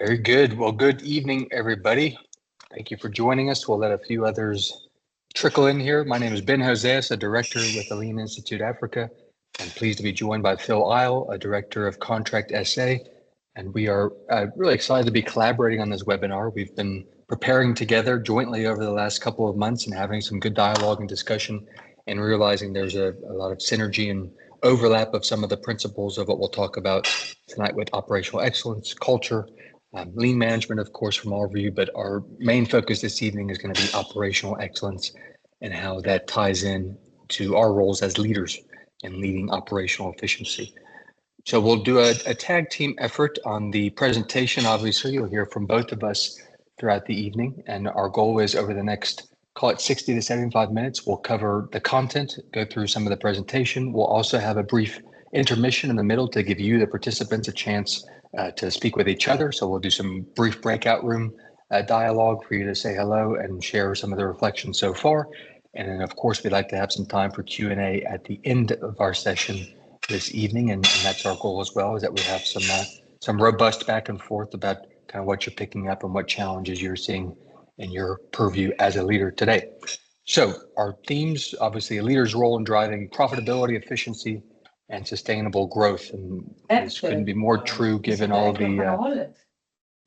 Very good. Well, good evening, everybody. Thank you for joining us. We'll let a few others trickle in here. My name is Ben Hoseus, a director with the LIA Institute Africa. I'm pleased to be joined by Phil Isle, a director of Contract SA. And we are really excited to be collaborating on this webinar. We've been preparing together jointly over the last couple of months and having some good dialogue and discussion and realizing there's a lot of synergy and overlap of some of the principles of what we'll talk about tonight with operational excellence, culture, lean management, of course, from our view, but our main focus this evening is going to be operational excellence and how that ties in to our roles as leaders in leading operational efficiency. So we'll do a tag team effort on the presentation. Obviously, you'll hear from both of us throughout the evening, and our goal is over the next, call it 60 to 75 minutes, we'll cover the content, go through some of the presentation. We'll also have a brief intermission in the middle to give you, the participants, a chance to speak with each other. So we'll do some brief breakout room dialogue for you to say hello and share some of the reflections so far. And then, of course, we'd like to have some time for Q&A at the end of our session this evening. And that's our goal as well, is that we have some robust back and forth about kind of what you're picking up and what challenges you're seeing in your purview as a leader today. So our themes, obviously, a leader's role in driving profitability, efficiency, and sustainable growth. And this couldn't be more true given all the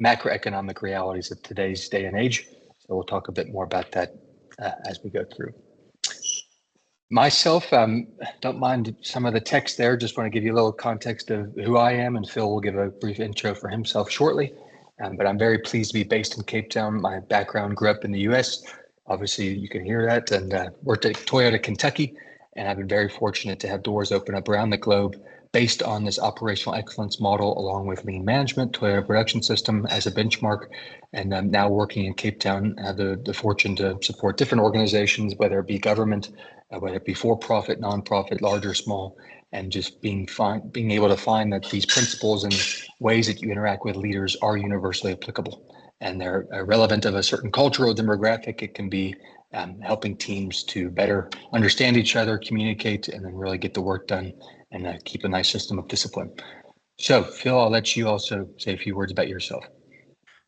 macroeconomic realities of today's day and age. So we'll talk a bit more about that as we go through. Myself, don't mind some of the text there. Just want to give you a little context of who I am, and Phil will give a brief intro for himself shortly. But I'm very pleased to be based in Cape Town. My background grew up in the US. Obviously, you can hear that, and worked at Toyota, Kentucky. And I've been very fortunate to have doors open up around the globe based on this operational excellence model, along with lean management, Toyota Production System as a benchmark. And I'm now working in Cape Town. I have the fortune to support different organizations, whether it be government, whether it be for-profit, non-profit, large or small, and just being able to find that these principles and ways that you interact with leaders are universally applicable. And they're relevant of a certain cultural demographic. It can be helping teams to better understand each other, communicate, and then really get the work done and keep a nice system of discipline. So, Phil, I'll let you also say a few words about yourself.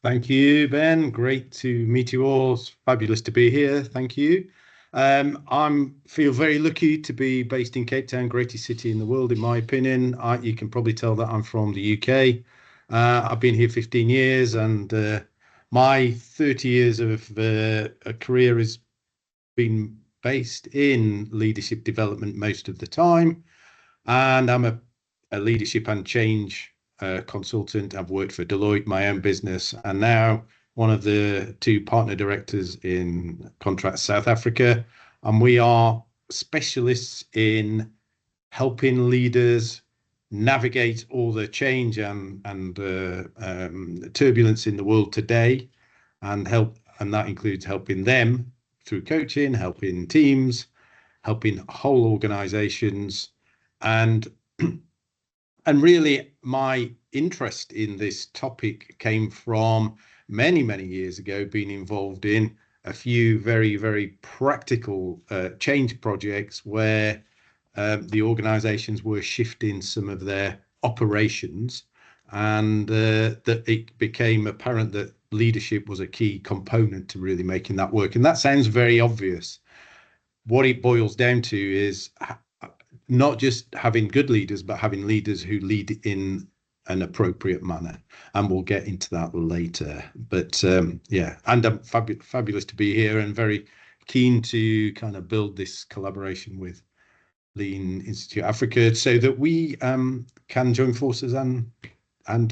Thank you, Ben. Great to meet you all. It's fabulous to be here. Thank you. I feel very lucky to be based in Cape Town, greatest city in the world, in my opinion. You can probably tell that I'm from the UK. I've been here 15 years, and my 30 years of a career has been based in leadership development most of the time. And I'm a leadership and change consultant. I've worked for Deloitte, my own business, and now one of the two partner directors in Contract South Africa. And we are specialists in helping leaders navigate all the change and turbulence in the world today, and that includes helping them through coaching, helping teams, helping whole organizations. And really my interest in this topic came from many years ago, being involved in a few very practical change projects where the organizations were shifting some of their operations, and that it became apparent that leadership was a key component to really making that work. And that sounds very obvious. What it boils down to is not just having good leaders, but having leaders who lead in an appropriate manner. And we'll get into that later. But yeah, and I'm fabulous to be here and very keen to kind of build this collaboration with Lean Institute Africa so that we can join forces and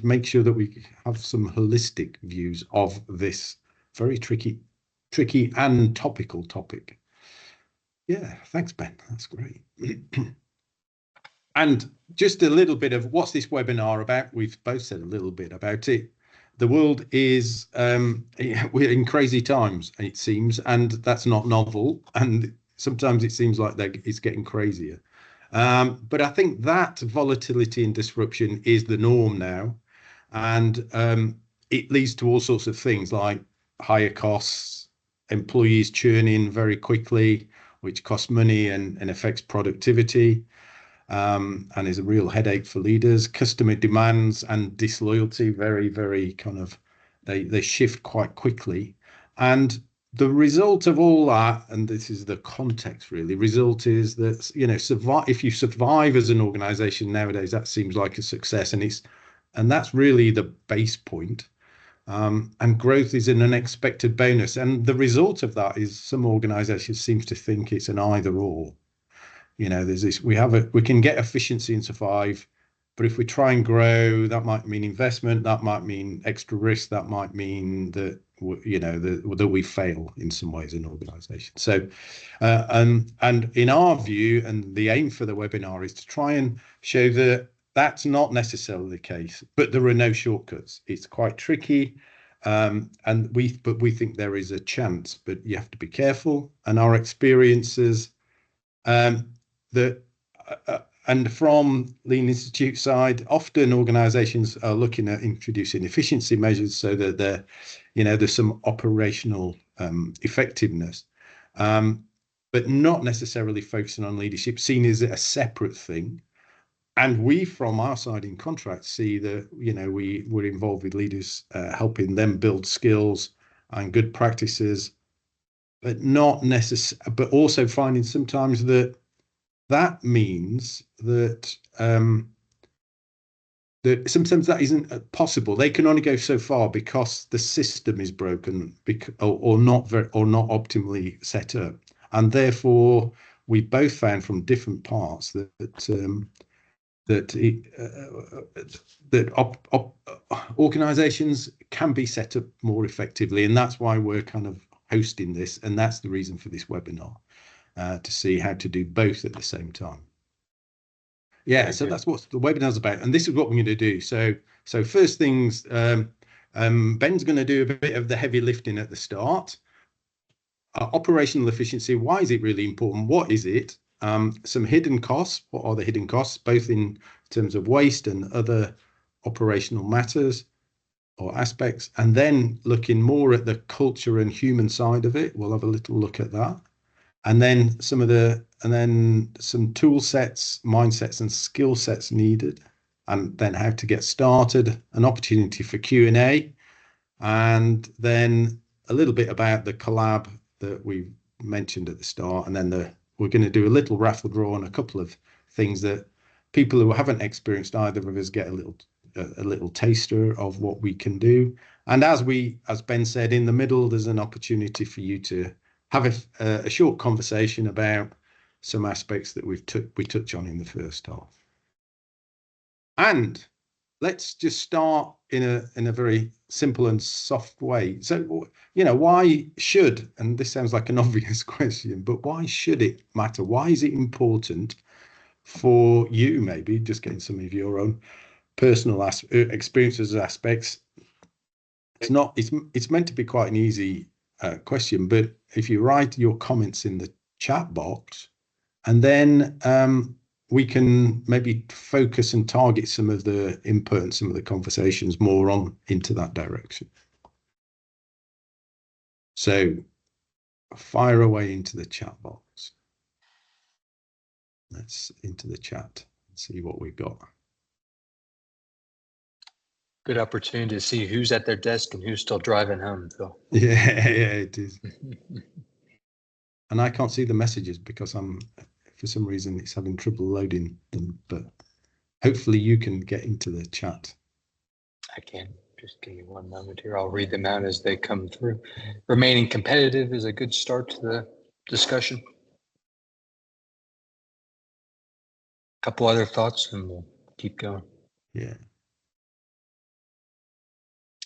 make sure that we have some holistic views of this very tricky and topical topic. Yeah, thanks, Ben. That's great. And just a little bit of what's this webinar about? We've both said a little bit about it. The world is, we're in crazy times, it seems, and that's not novel. And sometimes it seems like it's getting crazier. But I think that volatility and disruption is the norm now. And it leads to all sorts of things like higher costs, employees churning very quickly, which costs money and affects productivity, and is a real headache for leaders. Customer demands and disloyalty, very kind of they shift quite quickly. And the result of all that, and this is the context really, result is that, you know, if you survive as an organization nowadays, that seems like a success, and that's really the base point. And growth is an unexpected bonus, and the result of that is some organizations seems to think it's an either or. You know, there's this, we can get efficiency and survive, but if we try and grow, that might mean investment, that might mean extra risk, that might mean that, you know, that we fail in some ways in organization. So and in our view, and the aim for the webinar is to try and show that that's not necessarily the case, but there are no shortcuts. It's quite tricky. But we think there is a chance, but you have to be careful. And our experiences that and from Lean Institute side, often organizations are looking at introducing efficiency measures so that there's some operational effectiveness, but not necessarily focusing on leadership, seen as a separate thing. And we, from our side in contract, see that, you know, we're involved with leaders, helping them build skills and good practices, but not necessarily, but also finding sometimes that means that that sometimes that isn't possible. They can only go so far because the system is broken, or not optimally set up, and therefore we both found from different parts that organizations can be set up more effectively, and that's why we're kind of hosting this, and that's the reason for this webinar. To see how to do both at the same time. Yeah, so that's what the webinar's about, and this is what we're going to do. So first things, Ben's going to do a bit of the heavy lifting at the start. Operational efficiency, why is it really important? What is it? Some hidden costs. What are the hidden costs, both in terms of waste and other operational matters or aspects? And then looking more at the culture and human side of it. We'll have a little look at that. And then some tool sets, mindsets and skill sets needed, and then how to get started, an opportunity for Q&A, and then a little bit about the collab that we mentioned at the start. And then we're going to do a little raffle draw on a couple of things that people who haven't experienced either of us get a little taster of what we can do. And as Ben said, in the middle, there's an opportunity for you to have a short conversation about some aspects that we touch on in the first half. And let's just start in a very simple and soft way. So, you know, why should, and this sounds like an obvious question, but why should it matter? Why is it important for you, maybe just getting some of your own personal experiences, aspects? It's meant to be quite an easy question, but if you write your comments in the chat box, and then we can maybe focus and target some of the input and some of the conversations more on into that direction. So fire away into the chat box. Let's into the chat and see what we've got. Good opportunity to see who's at their desk and who's still driving home, Phil. Yeah, it is. And I can't see the messages because for some reason it's having trouble loading them, but hopefully you can get into the chat. I can. Just give me one moment here. I'll read them out as they come through. Remaining competitive is a good start to the discussion. A couple other thoughts and we'll keep going. Yeah.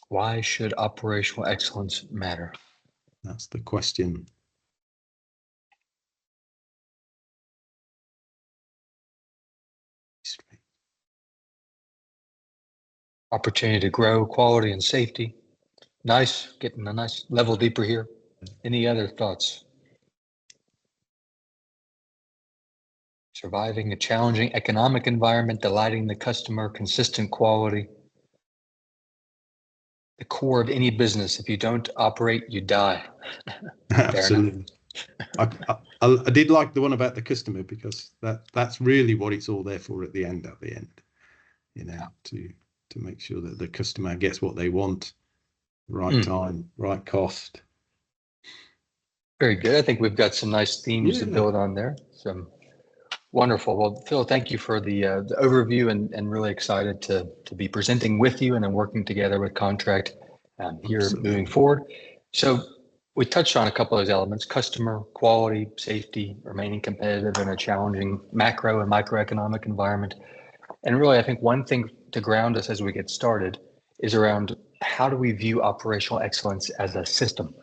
Why should operational excellence matter? That's the question. Opportunity to grow, quality and safety. Nice, getting a nice level deeper here. Any other thoughts? Surviving a challenging economic environment, delighting the customer, consistent quality. The core of any business. If you don't operate, you die. Absolutely. I did like the one about the customer, because that's really what it's all there for at the end, you know, to make sure that the customer gets what they want, right time, right cost. Very good. I think we've got some nice themes to build on there. So wonderful. Well, Phil, thank you for the overview, and really excited to be presenting with you and then working together with Contract here Absolutely. moving forward. So we touched on a couple of those elements: customer, quality, safety, remaining competitive in a challenging macro and microeconomic environment. And really, I think one thing to ground us as we get started is around how do we view operational excellence as a system?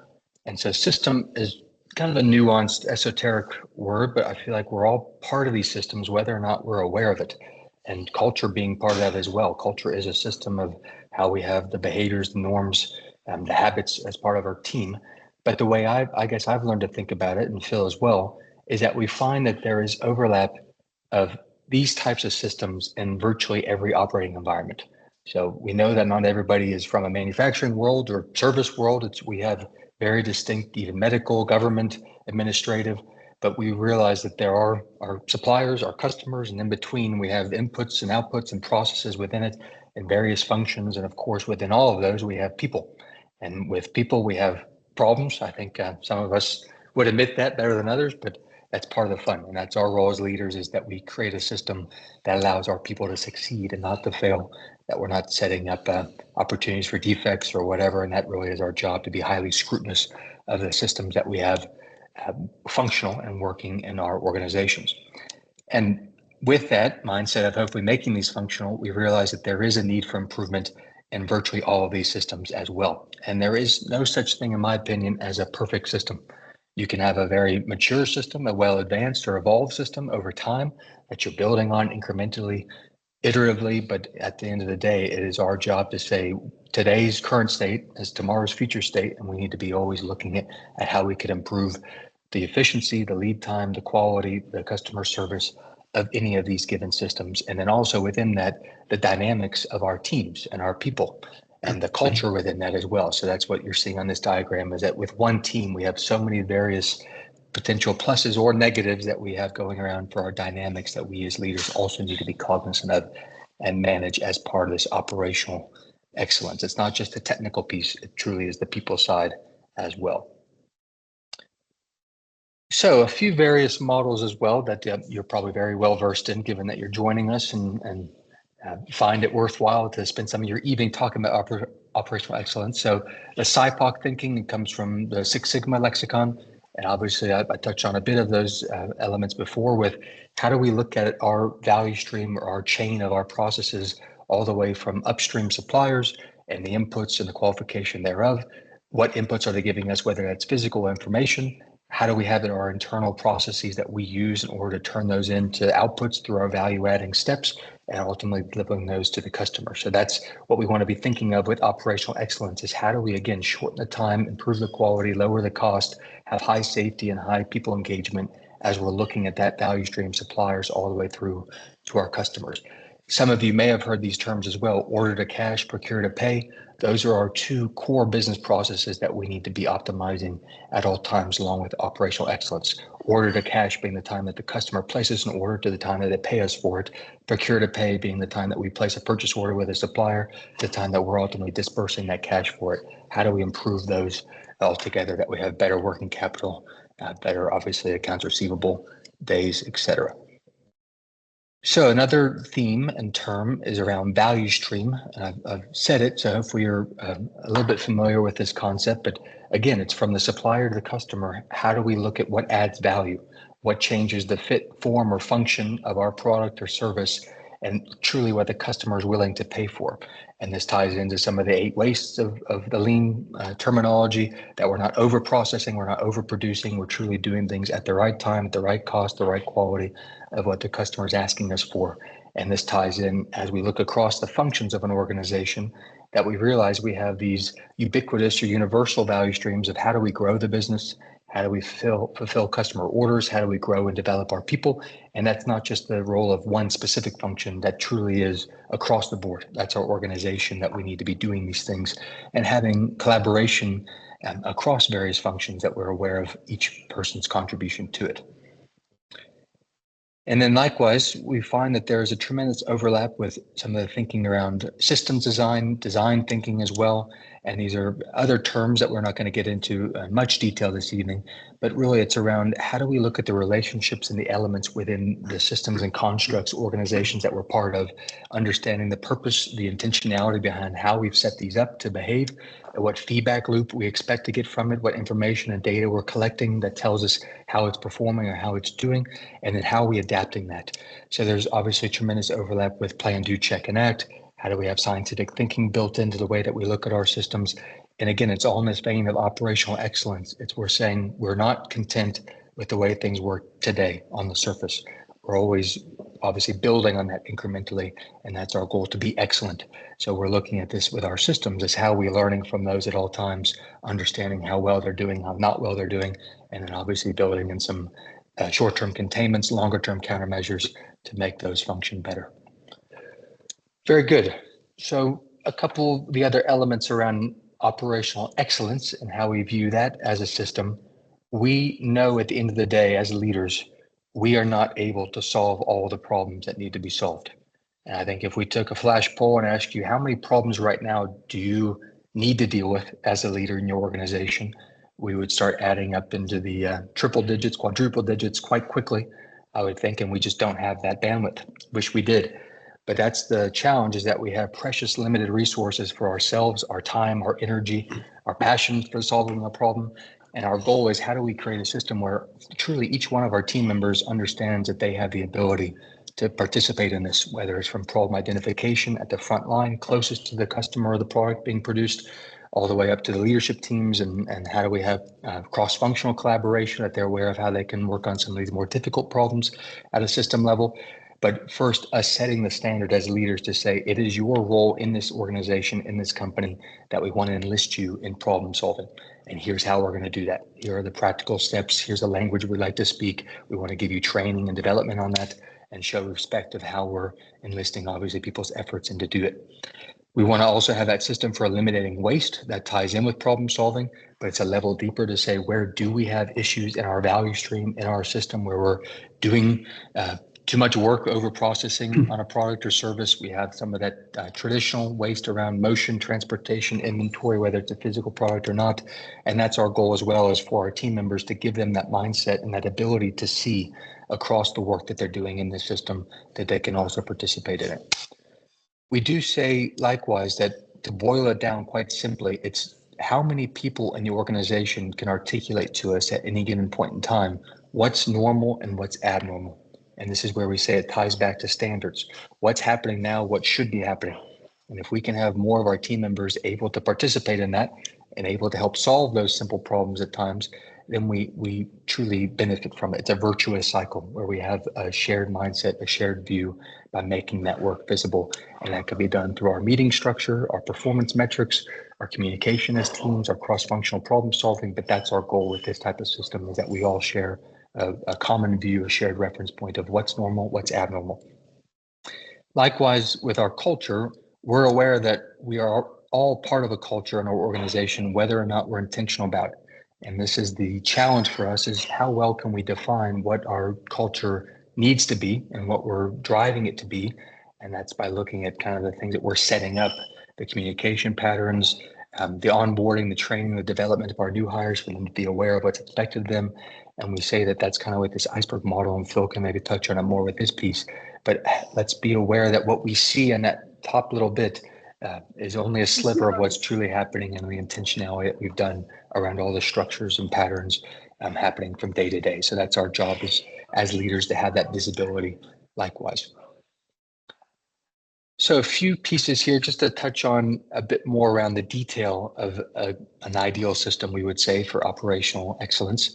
And so system is kind of a nuanced, esoteric word, but I feel like we're all part of these systems, whether or not we're aware of it. And culture being part of that as well. Culture is a system of how we have the behaviors, the norms, the habits as part of our team. But the way I guess I've learned to think about it, and Phil as well, is that we find that there is overlap of these types of systems in virtually every operating environment. So we know that not everybody is from a manufacturing world or service world. We have very distinct, even medical, government, administrative, but we realize that there are our suppliers, our customers, and in between we have inputs and outputs and processes within it and various functions. And of course, within all of those, we have people. And with people, we have problems. I think some of us would admit that better than others, but that's part of the fun. And that's our role as leaders, is that we create a system that allows our people to succeed and not to fail, that we're not setting up opportunities for defects or whatever. And that really is our job, to be highly scrutinous of the systems that we have functional and working in our organizations. And with that mindset of hopefully making these functional, we realize that there is a need for improvement in virtually all of these systems as well. And there is no such thing, in my opinion, as a perfect system. You can have a very mature system, a well-advanced or evolved system over time that you're building on incrementally, iteratively, but at the end of the day, it is our job to say today's current state is tomorrow's future state, and we need to be always looking at how we could improve the efficiency, the lead time, the quality, the customer service of any of these given systems. And then also within that, the dynamics of our teams and our people and the culture within that as well. So that's what you're seeing on this diagram, is that with one team, we have so many various potential pluses or negatives that we have going around for our dynamics that we as leaders also need to be cognizant of and manage as part of this operational excellence. It's not just the technical piece, it truly is the people side as well. So a few various models as well that you're probably very well versed in, given that you're joining us, and find it worthwhile to spend some of your evening talking about operational excellence. So the SIPOC thinking comes from the Six Sigma lexicon. And obviously I touched on a bit of those elements before, with how do we look at our value stream or our chain of our processes all the way from upstream suppliers and the inputs and the qualification thereof. What inputs are they giving us, whether that's physical information? How do we have our internal processes that we use in order to turn those into outputs through our value adding steps, and ultimately delivering those to the customer? So that's what we want to be thinking of with operational excellence, is how do we, again, shorten the time, improve the quality, lower the cost, have high safety and high people engagement as we're looking at that value stream, suppliers all the way through to our customers. Some of you may have heard these terms as well: order to cash, procure to pay. Those are our two core business processes that we need to be optimizing at all times, along with operational excellence. Order to cash being the time that the customer places an order to the time that they pay us for it. Procure to pay being the time that we place a purchase order with a supplier to the time that we're ultimately dispersing that cash for it. How do we improve those altogether, that we have better working capital, better, obviously, accounts receivable, days, etc. So another theme and term is around value stream. I've said it, so hopefully you're a little bit familiar with this concept. But again, it's from the supplier to the customer. How do we look at what adds value? What changes the fit, form, or function of our product or service, and truly what the customer is willing to pay for? And this ties into some of the 8 wastes of the lean terminology, that we're not over processing, we're not overproducing, we're truly doing things at the right time, at the right cost, the right quality of what the customer is asking us for. And this ties in as we look across the functions of an organization, that we realize we have these ubiquitous or universal value streams of how do we grow the business, how do we fulfill customer orders, how do we grow and develop our people. And that's not just the role of one specific function, that truly is across the board. That's our organization, that we need to be doing these things and having collaboration across various functions, that we're aware of each person's contribution to it. And then likewise, we find that there is a tremendous overlap with some of the thinking around systems design thinking as well. And these are other terms that we're not going to get into in much detail this evening, but really it's around how do we look at the relationships and the elements within the systems and constructs, organizations that we're part of, understanding the purpose, the intentionality behind how we've set these up to behave, and what feedback loop we expect to get from it, what information and data we're collecting that tells us how it's performing or how it's doing, and then how are we adapting that. So there's obviously tremendous overlap with plan, do, check, and act. How do we have scientific thinking built into the way that we look at our systems? And again, it's all in this vein of operational excellence. We're saying we're not content with the way things work today on the surface. We're always obviously building on that incrementally, and that's our goal, to be excellent. So we're looking at this with our systems as how we're learning from those at all times, understanding how well they're doing, how not well they're doing, and then obviously building in some short-term containments, longer-term countermeasures to make those function better. Very good. So a couple of the other elements around operational excellence and how we view that as a system. We know at the end of the day, as leaders, we are not able to solve all the problems that need to be solved. And I think if we took a flash poll and asked you how many problems right now do you need to deal with as a leader in your organization, we would start adding up into the triple digits, quadruple digits quite quickly, I would think, and we just don't have that bandwidth. Wish we did. But that's the challenge, is that we have precious limited resources for ourselves, our time, our energy, our passion for solving a problem. And our goal is, how do we create a system where truly each one of our team members understands that they have the ability to participate in this, whether it's from problem identification at the front line, closest to the customer or the product being produced, all the way up to the leadership teams, and how do we have cross-functional collaboration, that they're aware of how they can work on some of these more difficult problems at a system level. But first, us setting the standard as leaders to say, it is your role in this organization, in this company, that we want to enlist you in problem solving. And here's how we're going to do that. Here are the practical steps. Here's the language we'd like to speak. We want to give you training and development on that, and show respect of how we're enlisting, obviously, people's efforts in to do it. We want to also have that system for eliminating waste that ties in with problem solving, but it's a level deeper to say, where do we have issues in our value stream, in our system, where we're doing too much work over processing on a product or service. We have some of that traditional waste around motion, transportation, inventory, whether it's a physical product or not. And that's our goal, as well as for our team members, to give them that mindset and that ability to see across the work that they're doing in the system, that they can also participate in it. We do say likewise that, to boil it down quite simply, it's how many people in the organization can articulate to us at any given point in time what's normal and what's abnormal. And this is where we say it ties back to standards. What's happening now, what should be happening. And if we can have more of our team members able to participate in that and able to help solve those simple problems at times, then we truly benefit from it. It's a virtuous cycle where we have a shared mindset, a shared view, by making that work visible. And that could be done through our meeting structure, our performance metrics, our communication as teams, our cross-functional problem solving. But that's our goal with this type of system, is that we all share a common view, a shared reference point of what's normal, what's abnormal. Likewise, with our culture, we're aware that we are all part of a culture in our organization, whether or not we're intentional about it. And this is the challenge for us, is how well can we define what our culture needs to be and what we're driving it to be. And that's by looking at kind of the things that we're setting up, the communication patterns, the onboarding, the training, the development of our new hires, for them to be aware of what's expected of them. And we say that that's kind of with this iceberg model, and Phil can maybe touch on it more with this piece. But let's be aware that what we see in that top little bit is only a sliver of what's truly happening, and the intentionality that we've done around all the structures and patterns happening from day to day. So that's our job as leaders, to have that visibility likewise. So a few pieces here just to touch on a bit more around the detail of an ideal system, we would say, for operational excellence.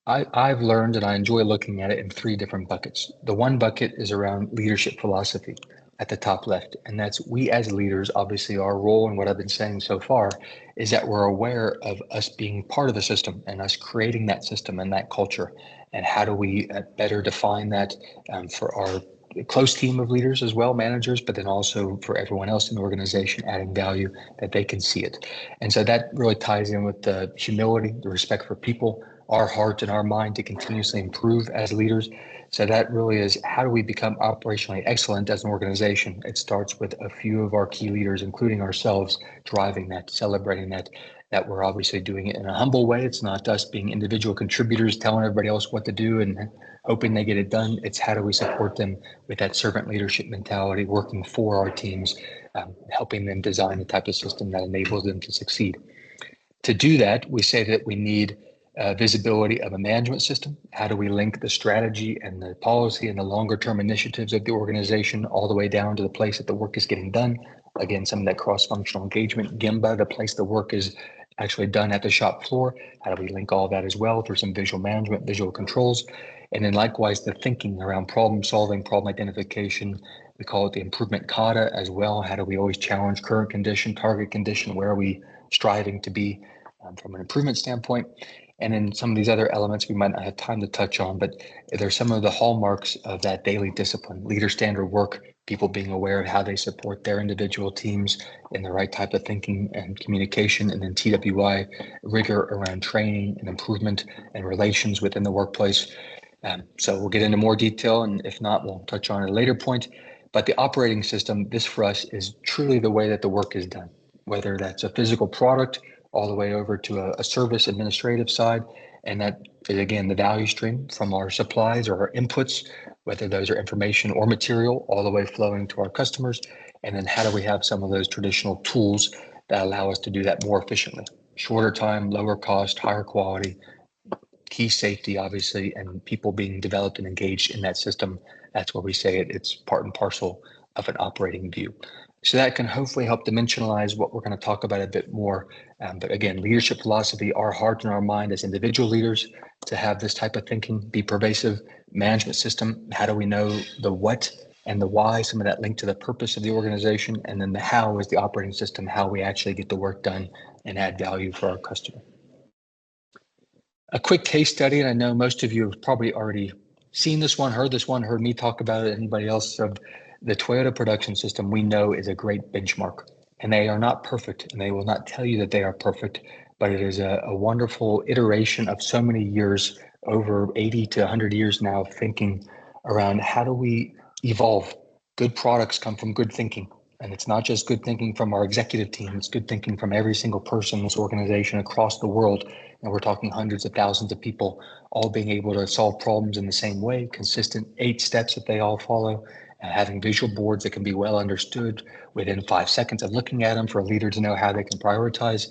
I've learned, and I enjoy looking at it in three different buckets. The one bucket is around leadership philosophy at the top left. And that's, we as leaders, obviously our role, and what I've been saying so far, is that we're aware of us being part of the system and us creating that system and that culture. And how do we better define that for our close team of leaders as well, managers, but then also for everyone else in the organization, adding value that they can see it. And so that really ties in with the humility, the respect for people, our heart and our mind to continuously improve as leaders. So that really is, how do we become operationally excellent as an organization? It starts with a few of our key leaders, including ourselves, driving that, celebrating that we're obviously doing it in a humble way. It's not us being individual contributors telling everybody else what to do and hoping they get it done. It's how do we support them with that servant leadership mentality, working for our teams, helping them design the type of system that enables them to succeed. To do that, we say that we need visibility of a management system. How do we link the strategy and the policy and the longer term initiatives of the organization all the way down to the place that the work is getting done? Again, some of that cross-functional engagement, Gemba, the place the work is actually done at the shop floor. How do we link all that as well through some visual management, visual controls? And then likewise, the thinking around problem solving, problem identification. We call it the improvement kata as well. How do we always challenge current condition, target condition? Where are we striving to be from an improvement standpoint? And then some of these other elements we might not have time to touch on, but there's some of the hallmarks of that daily discipline, leader standard work, people being aware of how they support their individual teams in the right type of thinking and communication, and then TWI, rigor around training and improvement and relations within the workplace. So we'll get into more detail, and if not, we'll touch on it at a later point. But the operating system, this for us is truly the way that the work is done, whether that's a physical product all the way over to a service administrative side. And that is, again, the value stream from our supplies or our inputs, whether those are information or material, all the way flowing to our customers. And then how do we have some of those traditional tools that allow us to do that more efficiently? Shorter time, lower cost, higher quality, key safety, obviously, and people being developed and engaged in that system. That's where we say it's part and parcel of an operating view. So that can hopefully help dimensionalize what we're going to talk about a bit more. But again, leadership philosophy, our heart and our mind as individual leaders to have this type of thinking be pervasive. Management system, how do we know the what and the why, some of that link to the purpose of the organization, and then the how is the operating system, how we actually get the work done and add value for our customer. A quick case study, and I know most of you have probably already seen this one, heard me talk about it, anybody else, of the Toyota production system we know is a great benchmark. And they are not perfect, and they will not tell you that they are perfect, but it is a wonderful iteration of so many years, over 80 to 100 years now, of thinking around how do we evolve. Good products come from good thinking. And it's not just good thinking from our executive team, it's good thinking from every single person in this organization across the world. And we're talking hundreds of thousands of people all being able to solve problems in the same way, consistent 8 steps that they all follow, and having visual boards that can be well understood within 5 seconds of looking at them for a leader to know how they can prioritize.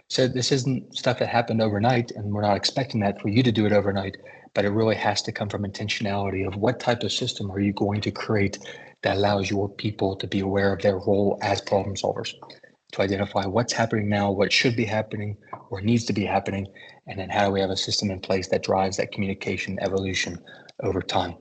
So this isn't stuff that happened overnight, and we're not expecting that for you to do it overnight, but it really has to come from intentionality of what type of system are you going to create that allows your people to be aware of their role as problem solvers, to identify what's happening now, what should be happening or needs to be happening, and then how do we have a system in place that drives that communication evolution over time.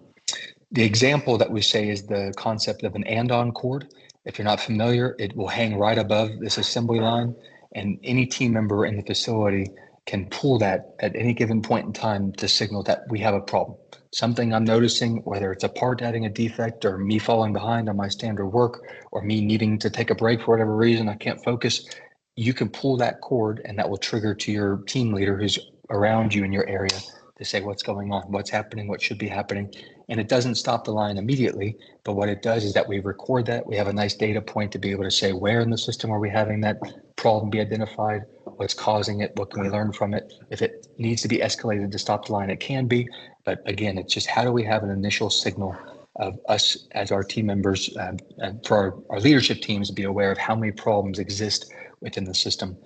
The example that we say is the concept of an andon cord. If you're not familiar, it will hang right above this assembly line, and any team member in the facility can pull that at any given point in time to signal that we have a problem. Something I'm noticing, whether it's a part having a defect or me falling behind on my standard work or me needing to take a break for whatever reason, I can't focus. You can pull that cord and that will trigger to your team leader who's around you in your area to say what's going on, what's happening, what should be happening. And it doesn't stop the line immediately, but what it does is that we record that. We have a nice data point to be able to say where in the system are we having that problem be identified, what's causing it, what can we learn from it. If it needs to be escalated to stop the line, it can be. But again, it's just how do we have an initial signal of us as our team members and for our leadership teams to be aware of how many problems exist within the system.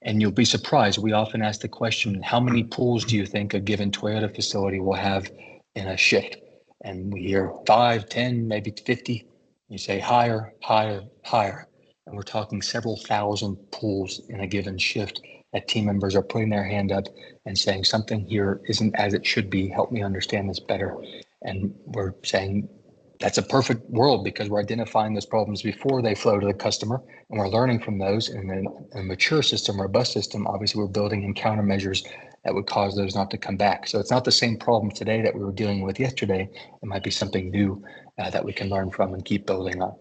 And you'll be surprised. We often ask the question, how many pulls do you think a given Toyota facility will have in a shift? And we hear 5, 10, maybe 50. You say higher, higher, higher. And we're talking several thousand pulls in a given shift that team members are putting their hand up and saying something here isn't as it should be. Help me understand this better. And we're saying that's a perfect world because we're identifying those problems before they flow to the customer and we're learning from those. And then a mature system, robust system, obviously we're building in countermeasures that would cause those not to come back. So it's not the same problem today that we were dealing with yesterday. It might be something new that we can learn from and keep building on.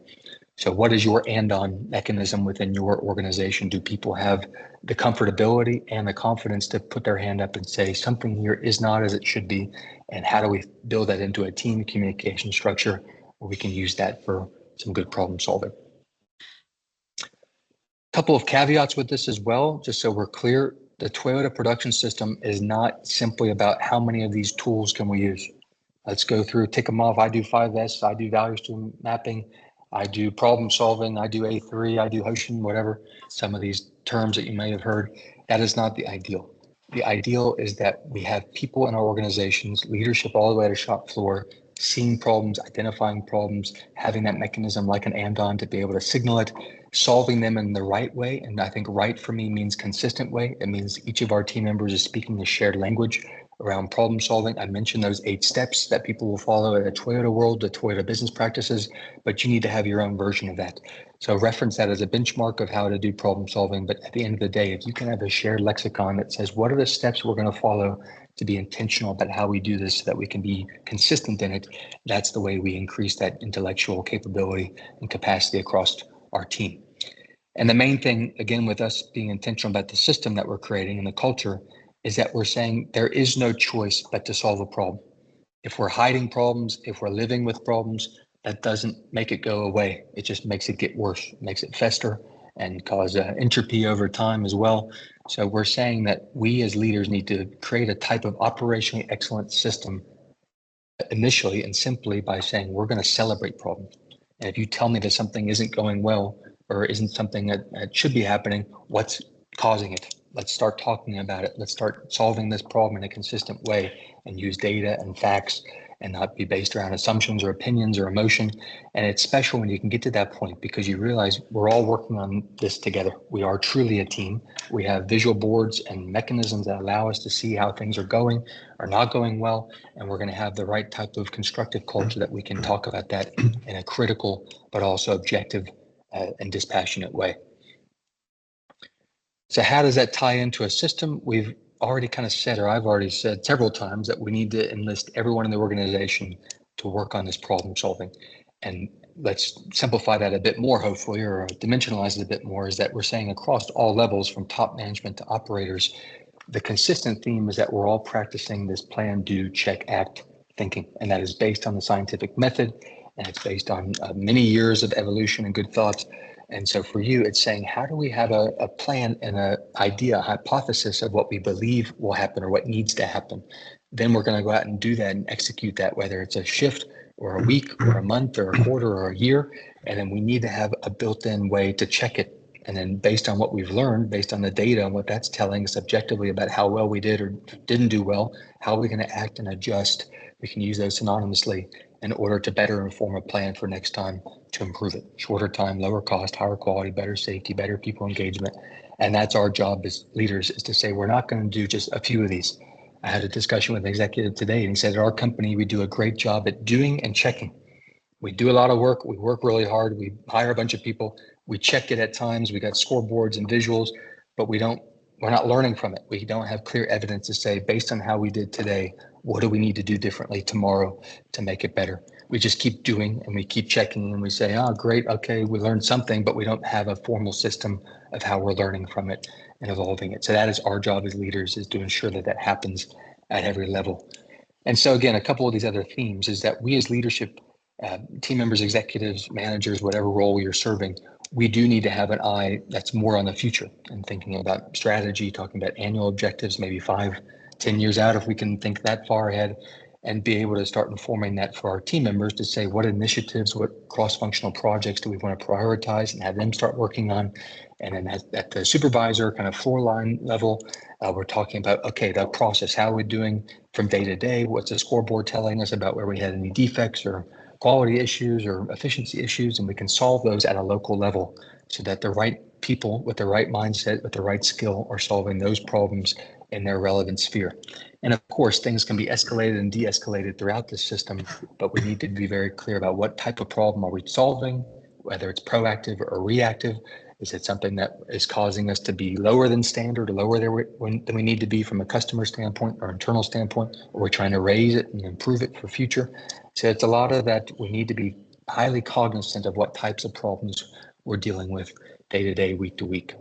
So what is your and-on mechanism within your organization? Do people have the comfortability and the confidence to put their hand up and say something here is not as it should be? And how do we build that into a team communication structure where we can use that for some good problem solving? Couple of caveats with this as well, just so we're clear. The Toyota production system is not simply about how many of these tools can we use. Let's go through, tick them off. I do 5S, I do value stream mapping, I do problem solving, I do A3, I do Hoshin, whatever, some of these terms that you may have heard. That is not the ideal. The ideal is that we have people in our organizations, leadership all the way to shop floor, seeing problems, identifying problems, having that mechanism like an and-on to be able to signal it, solving them in the right way. And I think right for me means consistent way. It means each of our team members is speaking the shared language around problem solving. I mentioned those 8 steps that people will follow in the Toyota world, the Toyota business practices, but you need to have your own version of that. So reference that as a benchmark of how to do problem solving. But at the end of the day, if you can have a shared lexicon that says, what are the steps we're going to follow to be intentional about how we do this so that we can be consistent in it, that's the way we increase that intellectual capability and capacity across our team. And the main thing, again, with us being intentional about the system that we're creating and the culture, is that we're saying there is no choice but to solve a problem. If we're hiding problems, if we're living with problems, that doesn't make it go away. It just makes it get worse, makes it fester and cause entropy over time as well. So we're saying that we as leaders need to create a type of operationally excellent system initially and simply by saying we're going to celebrate problems. And if you tell me that something isn't going well or isn't something that should be happening, what's causing it? Let's start talking about it. Let's start solving this problem in a consistent way and use data and facts and not be based around assumptions or opinions or emotion. And it's special when you can get to that point because you realize we're all working on this together. We are truly a team. We have visual boards and mechanisms that allow us to see how things are going or not going well. And we're going to have the right type of constructive culture that we can talk about that in a critical, but also objective and dispassionate way. So how does that tie into a system? We've already kind of said, or I've already said several times, that we need to enlist everyone in the organization to work on this problem solving. And let's simplify that a bit more, hopefully, or dimensionalize it a bit more, is that we're saying across all levels from top management to operators, the consistent theme is that we're all practicing this plan, do, check, act thinking. And that is based on the scientific method, and it's based on many years of evolution and good thoughts. And so for you, it's saying, how do we have a plan and an idea, a hypothesis of what we believe will happen or what needs to happen? Then we're going to go out and do that and execute that, whether it's a shift or a week or a month or a quarter or a year. And then we need to have a built-in way to check it. And then based on what we've learned, based on the data and what that's telling us objectively about how well we did or didn't do well, how are we going to act and adjust? We can use those synonymously in order to better inform a plan for next time to improve it. Shorter time, lower cost, higher quality, better safety, better people engagement. And that's our job as leaders, is to say, we're not going to do just a few of these. I had a discussion with an executive today, and he said, at our company, we do a great job at doing and checking. We do a lot of work. We work really hard. We hire a bunch of people. We check it at times. We got scoreboards and visuals, but we're not learning from it. We don't have clear evidence to say, based on how we did today, what do we need to do differently tomorrow to make it better? We just keep doing and we keep checking and we say, oh, great. Okay, we learned something, but we don't have a formal system of how we're learning from it and evolving it. So that is our job as leaders, is to ensure that that happens at every level. And so again, a couple of these other themes is that we as leadership, team members, executives, managers, whatever role you're serving, we do need to have an eye that's more on the future and thinking about strategy, talking about annual objectives, maybe 5-10 years out, if we can think that far ahead, and be able to start informing that for our team members to say what initiatives, what cross-functional projects do we want to prioritize and have them start working on. And then at the supervisor kind of floor line level, we're talking about, okay, the process, how are we doing from day to day? What's the scoreboard telling us about where we had any defects or quality issues or efficiency issues, and we can solve those at a local level so that the right people with the right mindset, with the right skill are solving those problems in their relevant sphere. And of course, things can be escalated and de-escalated throughout the system, but we need to be very clear about what type of problem are we solving, whether it's proactive or reactive. Is it something that is causing us to be lower than standard or lower than we need to be from a customer standpoint or internal standpoint? Or we're trying to raise it and improve it for future. So it's a lot of that we need to be highly cognizant of what types of problems we're dealing with day to day, week to week.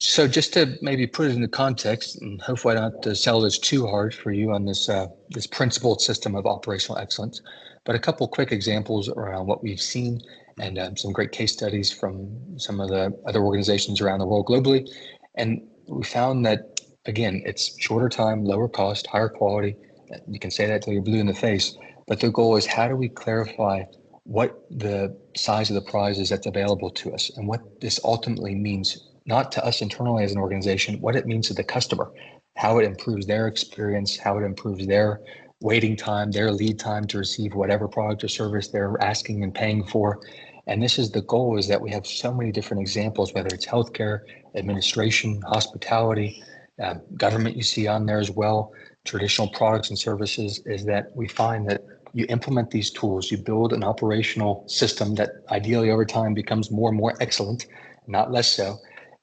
So just to maybe put it into context, and hopefully I don't have to sell this too hard for you on this this principled system of operational excellence, but a couple quick examples around what we've seen and some great case studies from some of the other organizations around the world globally. And we found that, again, it's shorter time, lower cost, higher quality. You can say that till you're blue in the face, but the goal is how do we clarify what the size of the prize is that's available to us and what this ultimately means, not to us internally as an organization, what it means to the customer, how it improves their experience, how it improves their waiting time, their lead time to receive whatever product or service they're asking and paying for. And this is the goal, is that we have so many different examples, whether it's healthcare, administration, hospitality, government you see on there as well, traditional products and services, is that we find that you implement these tools, you build an operational system that ideally over time becomes more and more excellent, not less so.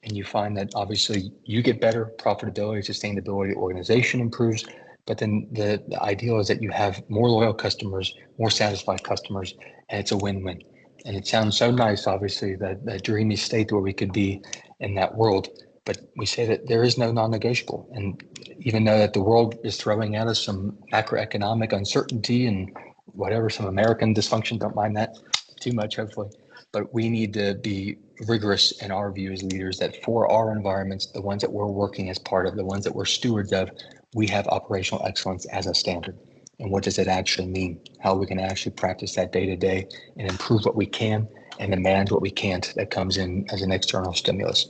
And you find that obviously you get better profitability, sustainability, the organization improves, but then the ideal is that you have more loyal customers, more satisfied customers, and it's a win-win. And it sounds so nice, obviously, that dreamy state where we could be in that world. But we say that there is no non-negotiable. And even though that the world is throwing at us some macroeconomic uncertainty and whatever, some American dysfunction, don't mind that too much, hopefully. But we need to be rigorous in our view as leaders that for our environments, the ones that we're working as part of, the ones that we're stewards of, we have operational excellence as a standard. And what does it actually mean? How we can actually practice that day to day and improve what we can and then manage what we can't that comes in as an external stimulus.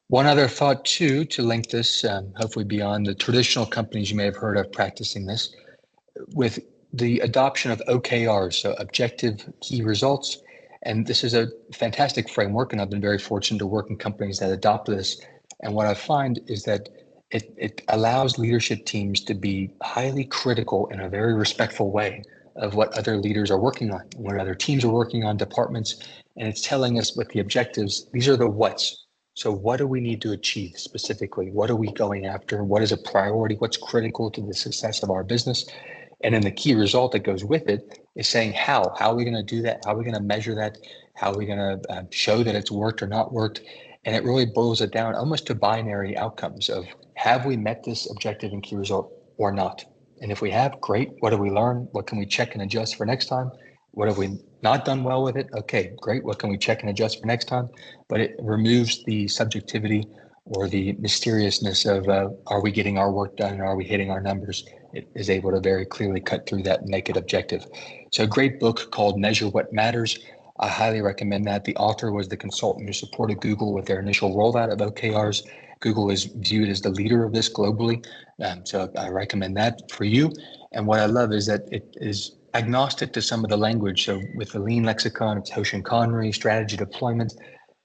One other thought too, to link this, hopefully beyond the traditional companies you may have heard of practicing this, with the adoption of OKRs, so objective key results. And this is a fantastic framework, and I've been very fortunate to work in companies that adopt this. And what I find is that it allows leadership teams to be highly critical in a very respectful way of what other leaders are working on, what other teams are working on, departments, and it's telling us with the objectives, these are the what's. So what do we need to achieve specifically? What are we going after? What is a priority? What's critical to the success of our business? And then the key result that goes with it is saying how are we going to do that? How are we going to measure that? How are we going to show that it's worked or not worked? And it really boils it down almost to binary outcomes of, have we met this objective and key result or not? And if we have, great. What do we learn? What can we check and adjust for next time? What have we not done well with it? Okay, great. What can we check and adjust for next time? But it removes the subjectivity or the mysteriousness of are we getting our work done and are we hitting our numbers? It is able to very clearly cut through that and make it objective. So a great book called Measure What Matters. I highly recommend that. The author was the consultant who supported Google with their initial rollout of OKRs. Google is viewed as the leader of this globally. So I recommend that for you. And what I love is that it is agnostic to some of the language. So with the lean lexicon, it's Hoshin Connery, strategy deployment.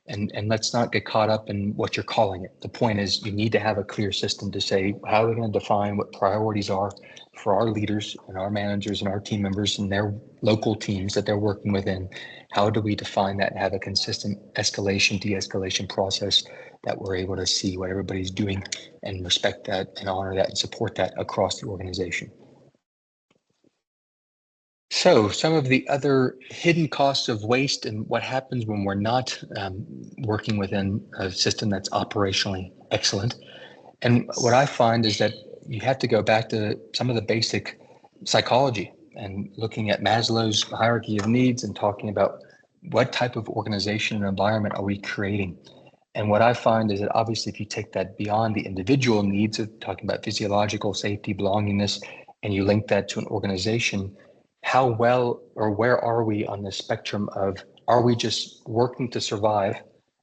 And let's not get caught up in what you're calling it. The point is you need to have a clear system to say, how are we going to define what priorities are for our leaders and our managers and our team members and their local teams that they're working within? How do we define that and have a consistent escalation, de-escalation process that we're able to see what everybody's doing and respect that and honor that and support that across the organization? So some of the other hidden costs of waste and what happens when we're not working within a system that's operationally excellent. And what I find is that you have to go back to some of the basic psychology and looking at Maslow's hierarchy of needs and talking about what type of organization and environment are we creating. And what I find is that obviously if you take that beyond the individual needs of talking about physiological safety, belongingness, and you link that to an organization, how well or where are we on the spectrum of, are we just working to survive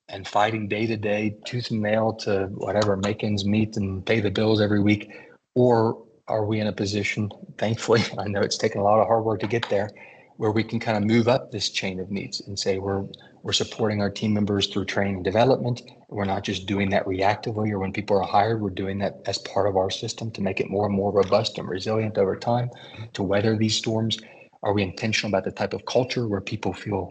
and fighting day to day, tooth and nail to whatever, make ends meet and pay the bills every week? Or are we in a position, thankfully, I know it's taken a lot of hard work to get there, where we can kind of move up this chain of needs and say we're supporting our team members through training and development. We're not just doing that reactively or when people are hired, we're doing that as part of our system to make it more and more robust and resilient over time to weather these storms. Are we intentional about the type of culture where people feel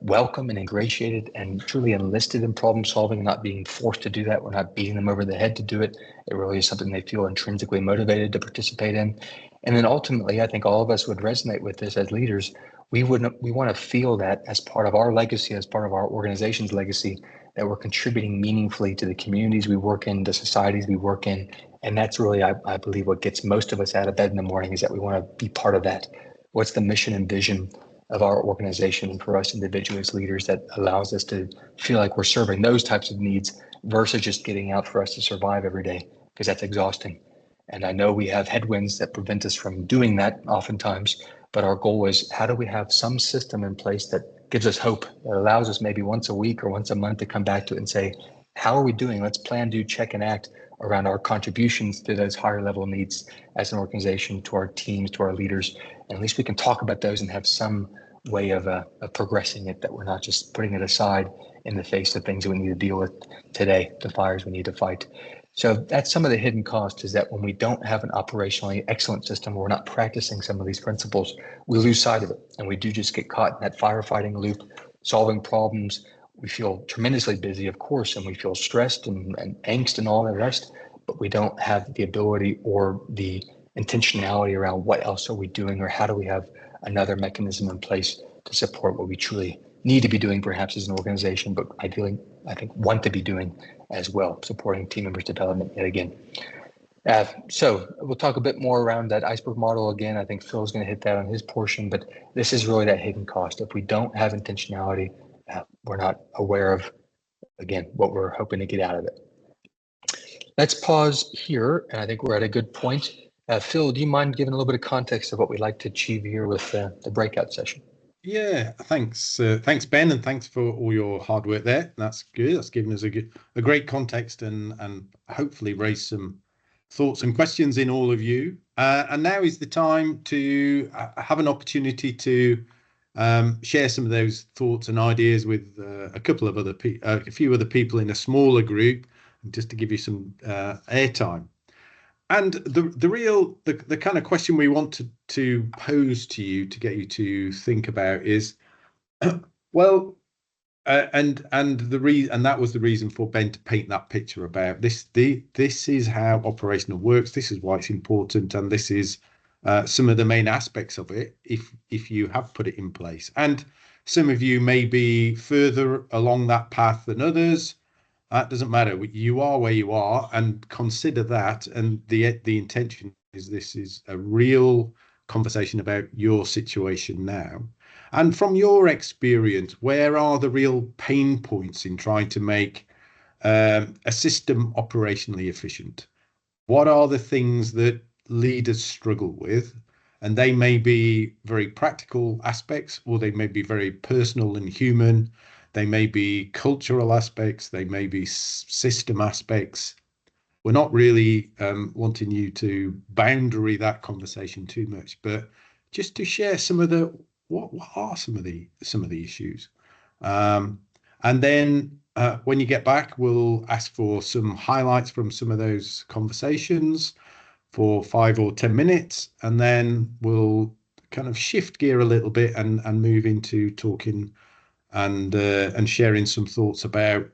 welcome and ingratiated and truly enlisted in problem solving, not being forced to do that. We're not beating them over the head to do it. It really is something they feel intrinsically motivated to participate in. And then ultimately, I think all of us would resonate with this as leaders. We want to feel that as part of our legacy, as part of our organization's legacy, that we're contributing meaningfully to the communities we work in, the societies we work in. And that's really, I believe, what gets most of us out of bed in the morning, is that we want to be part of that. What's the mission and vision of our organization, and for us individually as leaders, that allows us to feel like we're serving those types of needs versus just getting out for us to survive every day, because that's exhausting. And I know we have headwinds that prevent us from doing that oftentimes, but our goal is, how do we have some system in place that gives us hope, that allows us maybe once a week or once a month to come back to it and say, how are we doing? Let's plan, do, check, and act around our contributions to those higher level needs as an organization, to our teams, to our leaders. And at least we can talk about those and have some way of progressing it, that we're not just putting it aside in the face of things that we need to deal with today, the fires we need to fight. So that's some of the hidden cost, is that when we don't have an operationally excellent system, we're not practicing some of these principles, we lose sight of it. And we do just get caught in that firefighting loop, solving problems. We feel tremendously busy, of course, and we feel stressed and angst and all the rest, but we don't have the ability or the intentionality around what else are we doing, or how do we have another mechanism in place to support what we truly need to be doing, perhaps as an organization, but ideally, I think, want to be doing as well, supporting team members' development yet again. So we'll talk a bit more around that iceberg model again. I think Phil's going to hit that on his portion, but this is really that hidden cost. If we don't have intentionality, we're not aware of, again, what we're hoping to get out of it. Let's pause here, and I think we're at a good point. Phil, do you mind giving a little bit of context of what we'd like to achieve here with the breakout session? Yeah, thanks, Ben, and thanks for all your hard work there. That's good. That's given us a great context, and hopefully raise some thoughts and questions in all of you. And now is the time to have an opportunity to share some of those thoughts and ideas with a couple of a few other people in a smaller group, just to give you some airtime. And the kind of question we want to pose to you, to get you to think about, is well, and that was the reason for Ben to paint that picture about this. This is how operational works. This is why it's important, and this is some of the main aspects of it, if you have put it in place. And some of you may be further along that path than others. That doesn't matter. You are where you are, and consider that. And the intention is, this is a real conversation about your situation now. And from your experience, where are the real pain points in trying to make a system operationally efficient? What are the things that leaders struggle with? And they may be very practical aspects, or they may be very personal and human. They may be cultural aspects. They may be system aspects. We're not really wanting you to boundary that conversation too much, but just to share some of what are some of the issues. And then when you get back, we'll ask for some highlights from some of those conversations for 5 or 10 minutes, and then we'll kind of shift gear a little bit and move into talking and sharing some thoughts about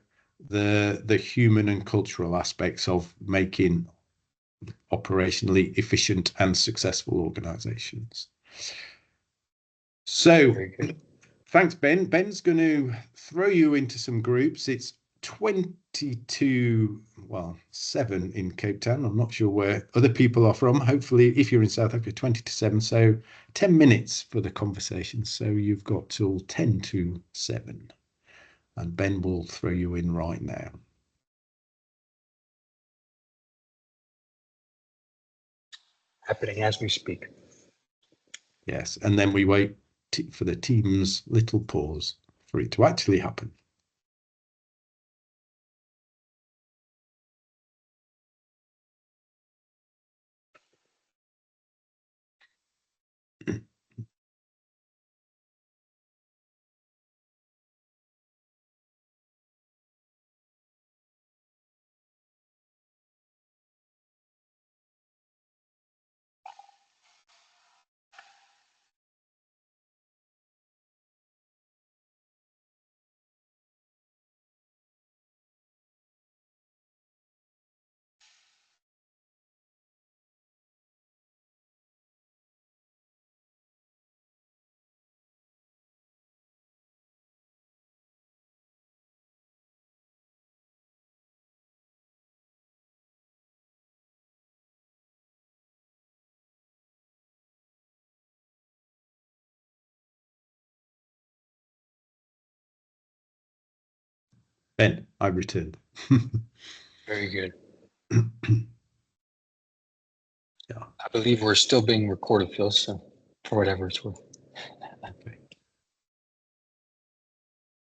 the human and cultural aspects of making operationally efficient and successful organizations. So thanks, Ben. Ben's going to throw you into some groups. It's 7 in Cape Town. I'm not sure where other people are from. Hopefully, if you're in South Africa, 7. So 10 minutes for the conversation. So you've got till 7. And Ben will throw you in right now. Happening as we speak. Yes, and then we wait for the team's little pause for it to actually happen. Ben, I returned. Very good. Yeah. I believe we're still being recorded, Phil, so for whatever it's worth. Okay.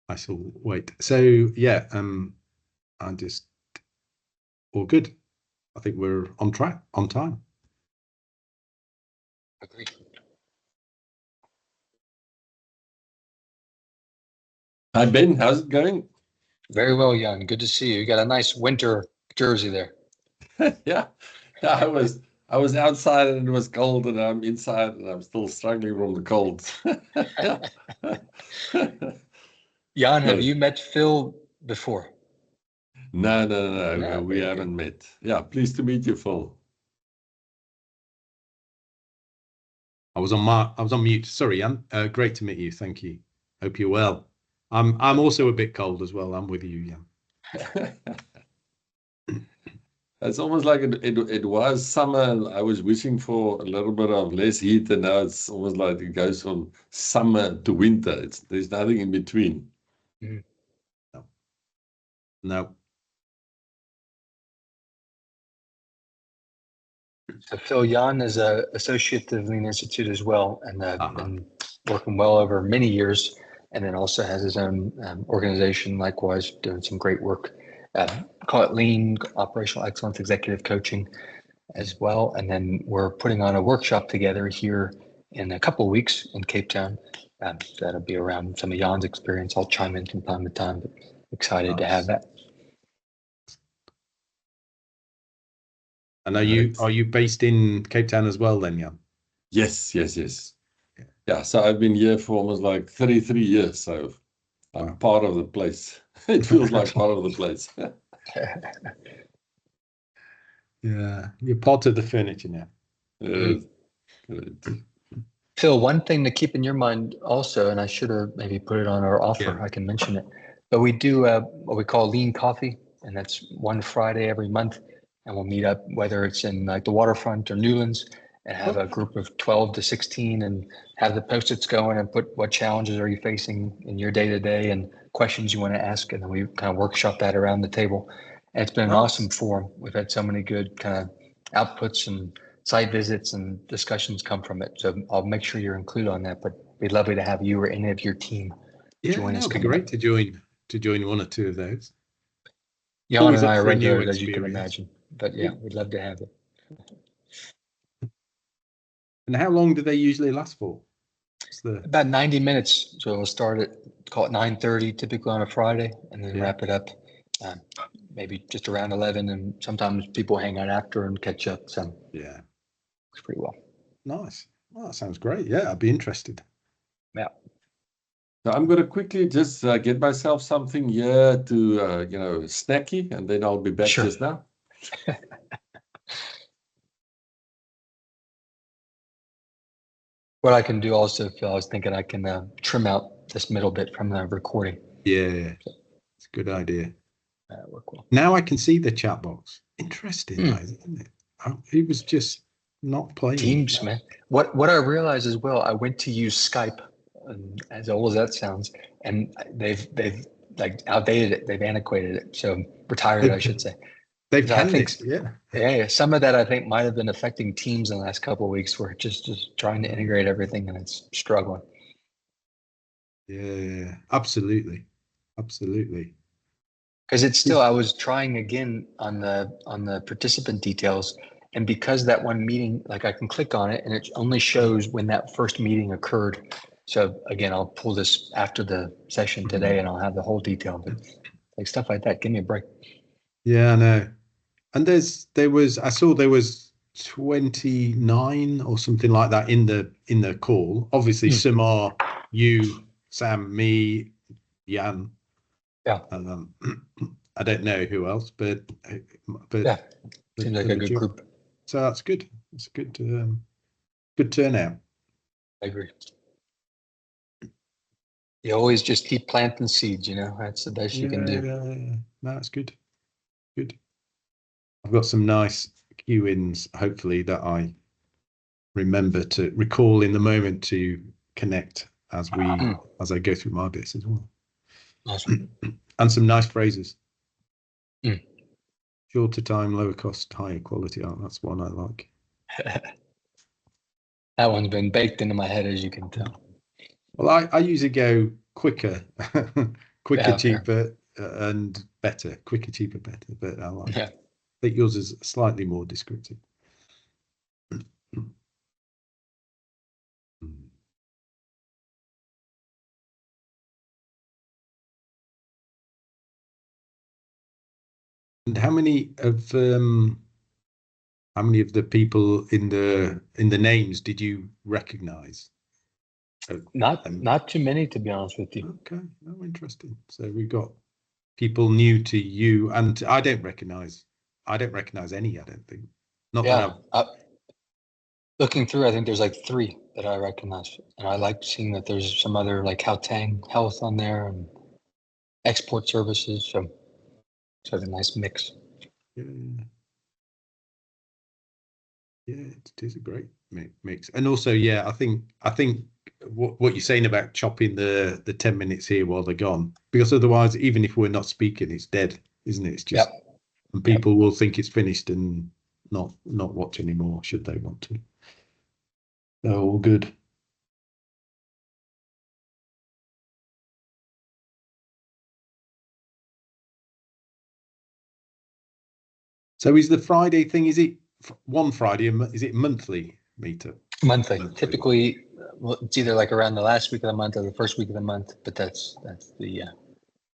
I shall wait. So yeah, I'm just all good. I think we're on track, on time. Agreed. Hi, Ben. How's it going? Very well, Jan. Good to see you. You got a nice winter jersey there. Yeah. I was outside and it was cold, and I'm inside and I'm still struggling from the cold. Jan, have No. you met Phil before? No. No, We very haven't good. met. Yeah, pleased to meet you, Phil. I was on mute. Sorry, Jan. Great to meet you. Thank you. Hope you're well. I'm also a bit cold as well. I'm with you, Jan. It's almost like it was summer, and I was wishing for a little bit of less heat, and now it's almost like it goes from summer to winter. There's nothing in between. Mhm. No. So Phil, Jan is an associate of the Lean Institute as well, and been working well over many years, and then also has his own organization, likewise, doing some great work. Call it Lean Operational Excellence Executive Coaching as well. And then we're putting on a workshop together here in a couple of weeks in Cape Town. That'll be around some of Jan's experience. I'll chime in from time to time, but excited to have that. And are you based in Cape Town as well then, Jan? Yes. Yeah, so I've been here for almost like 33 years, so I'm part of the place. It feels like part of the place. Yeah, you're part of the furniture now. Good. Phil, one thing to keep in your mind also, and I should have maybe put it on our offer, I can mention it, but we do what we call Lean Coffee, and that's one Friday every month. And we'll meet up, whether it's in like the waterfront or Newlands, and have a group of 12 to 16 and have the Post-its going and put what challenges are you facing in your day to day and questions you want to ask. And then we kind of workshop that around the table. And it's been an awesome forum. We've had so many good kind of outputs and site visits and discussions come from it. So I'll make sure you're included on that, but it'd be lovely to have you or any of your team join us. It'd be great to join one or two of those. Jan Always and up I are for a new regulars, as you can experience. imagine. But yeah, we'd love to have it. And how long do they usually last for? About 90 minutes. So we'll start at, call it 9:30, typically on a Friday, and then wrap it up maybe just around 11. And sometimes people hang out after and catch up. So yeah, it's pretty well. Nice. Well, that sounds great. Yeah, I'd be interested. Yeah. So I'm going to quickly just get myself something here to, snacky, and then I'll be back just now. What I can do also, Phil, I was thinking I can trim out this middle bit from the recording. Yeah, it's a good idea. Work well. Now I can see the chat box. Interesting, isn't it? He was just not playing. Teams, man. What I realized as well, I went to use Skype, as old as that sounds, and they've like outdated it. They've antiquated it. So retired, I should say. They've So I think, yeah. Some of that I think might have been affecting Teams in the last couple of weeks. Where just trying to integrate everything and it's struggling. Yeah, absolutely. Because it's still, I was trying again on the participant details, and because that one meeting, like I can click on it and it only shows when that first meeting occurred. So again, I'll pull this after the session today and I'll have the whole detail. But like stuff like that, give me a break. Yeah, I know. And I saw there was 29 or something like that in the call. Obviously, some are you, Sam, me, Jan. Yeah. I don't know who else, but yeah, seems like a good group. So that's good. It's a good turnout. I agree. You always just keep planting seeds, that's the best you can do. Yeah. No, it's good. Good. I've got some nice cue-ins, hopefully, that I remember to recall in the moment to connect as I go through my bits as well. Awesome. And some nice phrases. Mm. Shorter time, lower cost, higher quality. Oh, that's one I like. That one's been baked into my head, as you can tell. Well, I usually go quicker, quicker, Yeah, fair. cheaper, and better. Quicker, cheaper, better. But I like. Yeah. I think yours is slightly more descriptive. And how many of the people in the names did you recognize? Not too many, to be honest with you. Okay, oh, interesting. So we've got people new to you, and I don't recognize any. I don't think. Not that I've. Looking through, I think there's like 3 that I recognize, and I like seeing that there's some other like Haotang Health on there and export services. So it's a nice mix. Yeah, it is a great mix, and also, yeah, I think what you're saying about chopping the 10 minutes here while they're gone, because otherwise, even if we're not speaking, it's dead, isn't it? It's just, and people will think it's finished and not watch anymore should they want to. So all good. So is the Friday thing? Is it one Friday? Is it monthly meetup? Monthly. Typically, well, it's either like around the last week of the month or the first week of the month, but that's the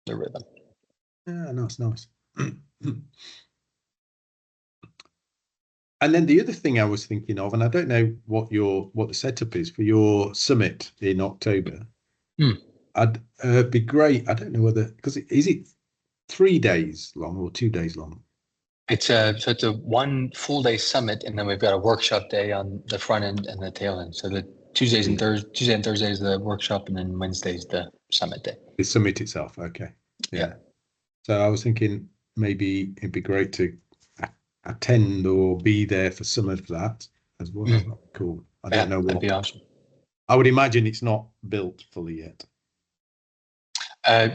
rhythm. Yeah, nice. And then the other thing I was thinking of, and I don't know what the setup is for your summit in October. I'd be great. I don't know whether, because is it 3 days long or 2 days long? It's a 1 full day summit, and then we've got a workshop day on the front end and the tail end. So the Tuesday and Thursday is the workshop, and then Wednesday's the summit day. The summit itself, okay. Yeah. So I was thinking maybe it'd be great to attend or be there for some of that as well. Cool. I don't know what. That'd be awesome. I would imagine it's not built fully yet.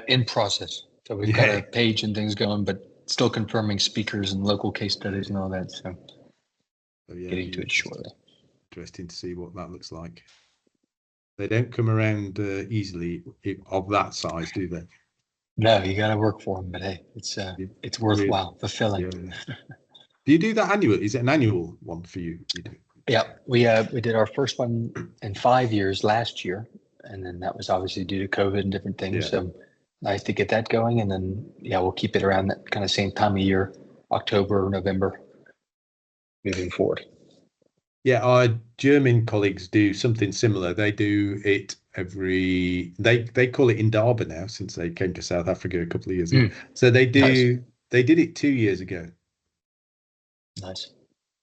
In process. So we've got a page and things going, but still confirming speakers and local case studies and all that. So getting to it shortly. Interesting to see what that looks like. They don't come around easily of that size, do they? No, you got to work for them, but hey, it's worthwhile, fulfilling. Yeah. Do you do that annual? Is it an annual one for you? You do. Yeah, we did our first one in 5 years last year, and then that was obviously due to COVID and different things. So nice to get that going, and then we'll keep it around that kind of same time of year, October, November, moving forward. Yeah, our German colleagues do something similar. They do it they call it Indaba now, since they came to South Africa a couple of years ago. So they did it 2 years ago. Nice.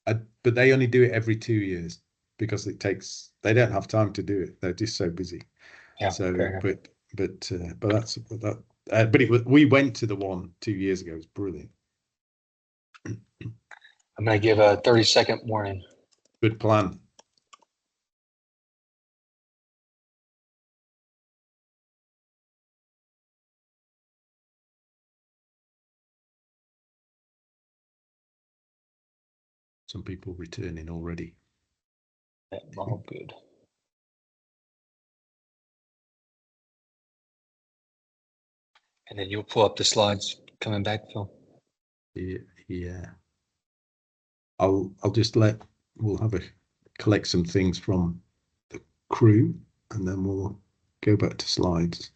But they only do it every 2 years because they don't have time to do it. They're just so busy. Yeah. So, but we went to the one 2 years ago. It was brilliant. I'm going to give a 30-second warning. Good plan. Some people returning already. All good. And then you'll pull up the slides coming back, Phil. Yeah. I'll just we'll collect some things from the crew, and then we'll go back to slides.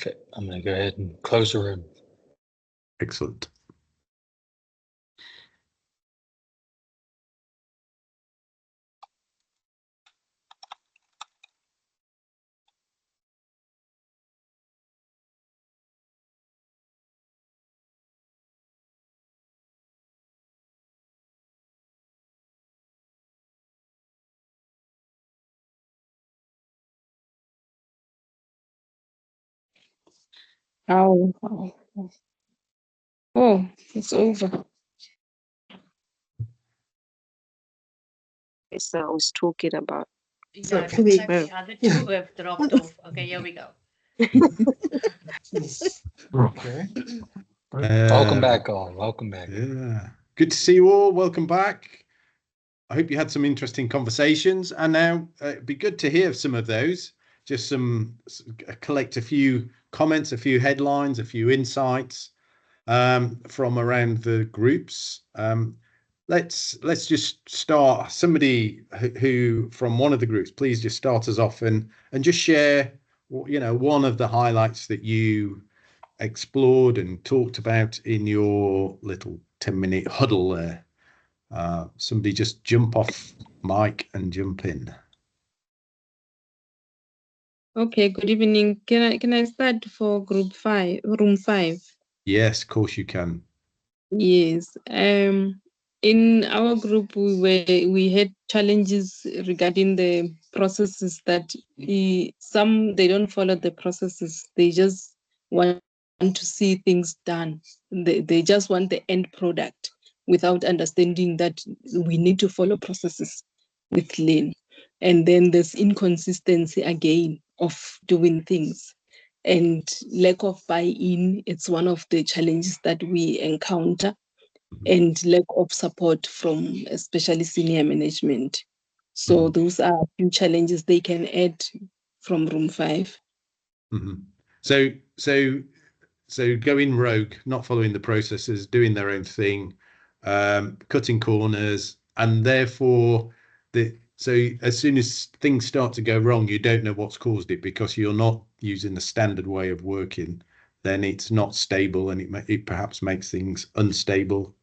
Okay, I'm going to go ahead and close the room. Excellent. Oh, oh, it's over. Yes, I was talking about. Yeah, So, the other two have dropped off. Okay, here we go. Okay. Welcome back, all. Welcome back. Yeah. Good to see you all. Welcome back. I hope you had some interesting conversations. And now it'd be good to hear some of those. Just collect a few comments, a few headlines, a few insights from around the groups. Let's just start. Somebody who from one of the groups, please just start us off and just share, one of the highlights that you explored and talked about in your little 10-minute huddle there. Somebody just jump off mic and jump in. okay, good evening. Can I start for group 5, room 5? Yes, of course you can. Yes. In our group, we had challenges regarding the processes that some they don't follow the processes. They just want to see things done. They just want the end product without understanding that we need to follow processes with Lean. And then there's inconsistency again of doing things. And lack of buy-in, it's one of the challenges that we encounter, and lack of support from especially senior management. So those are a few challenges they can add from room 5. So going rogue, not following the processes, doing their own thing, cutting corners, and therefore so as soon as things start to go wrong, you don't know what's caused it because you're not using the standard way of working. Then it's not stable, and it perhaps makes things unstable.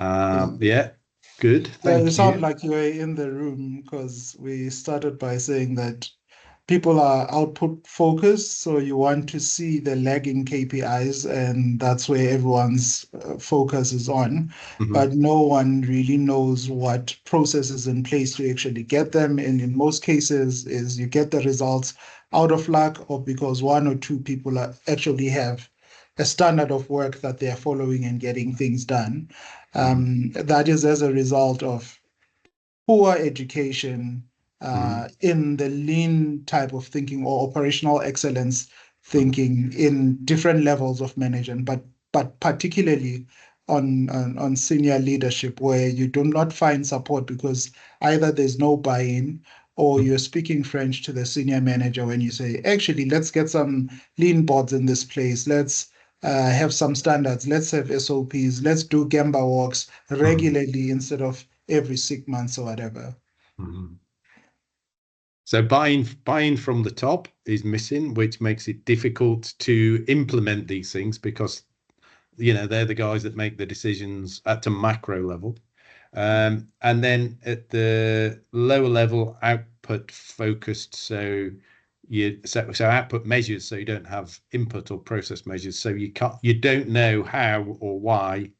Yeah, good. Thank You sound you. like you were in the room because we started by saying that people are output focused, so you want to see the lagging KPIs, and that's where everyone's focus is on. But no one really knows what process is in place to actually get them. And in most cases, is you get the results out of luck or because one or two people actually have a standard of work that they are following and getting things done. That is as a result of poor education in the lean type of thinking or operational excellence thinking in different levels of management, but particularly on senior leadership, where you do not find support because either there's no buy-in or you're speaking French to the senior manager when you say, actually, let's get some lean boards in this place. Let's have some standards. Let's have SOPs. Let's do Gemba walks regularly instead of every 6 months or whatever. So buying from the top is missing, which makes it difficult to implement these things because they're the guys that make the decisions at a macro level. And then at the lower level, output focused. So output measures, so you don't have input or process measures. So you don't know how or why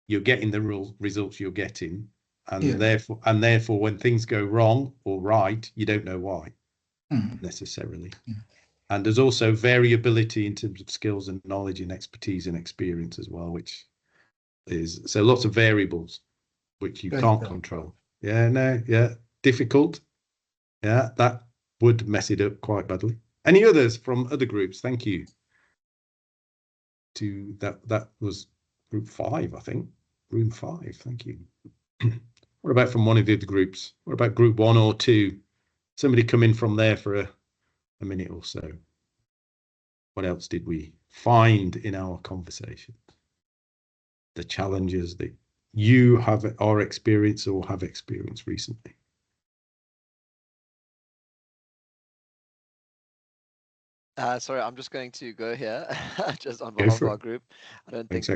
you're getting the results you're getting. And therefore, when things go wrong or right, you don't know why necessarily. And there's also variability in terms of skills and knowledge and expertise and experience as well, which is so lots of variables which you can't control. Difficult. Yeah, that would mess it up quite badly. Any others from other groups? Thank you. That was group 5, I think. Room 5. Thank you. What about from one of the other groups? What about group 1 or 2? Somebody come in from there for a minute or so. What else did we find in our conversation? The challenges that you are experienced or have experienced recently. Sorry, I'm just going to go here, just on behalf of our group. I don't think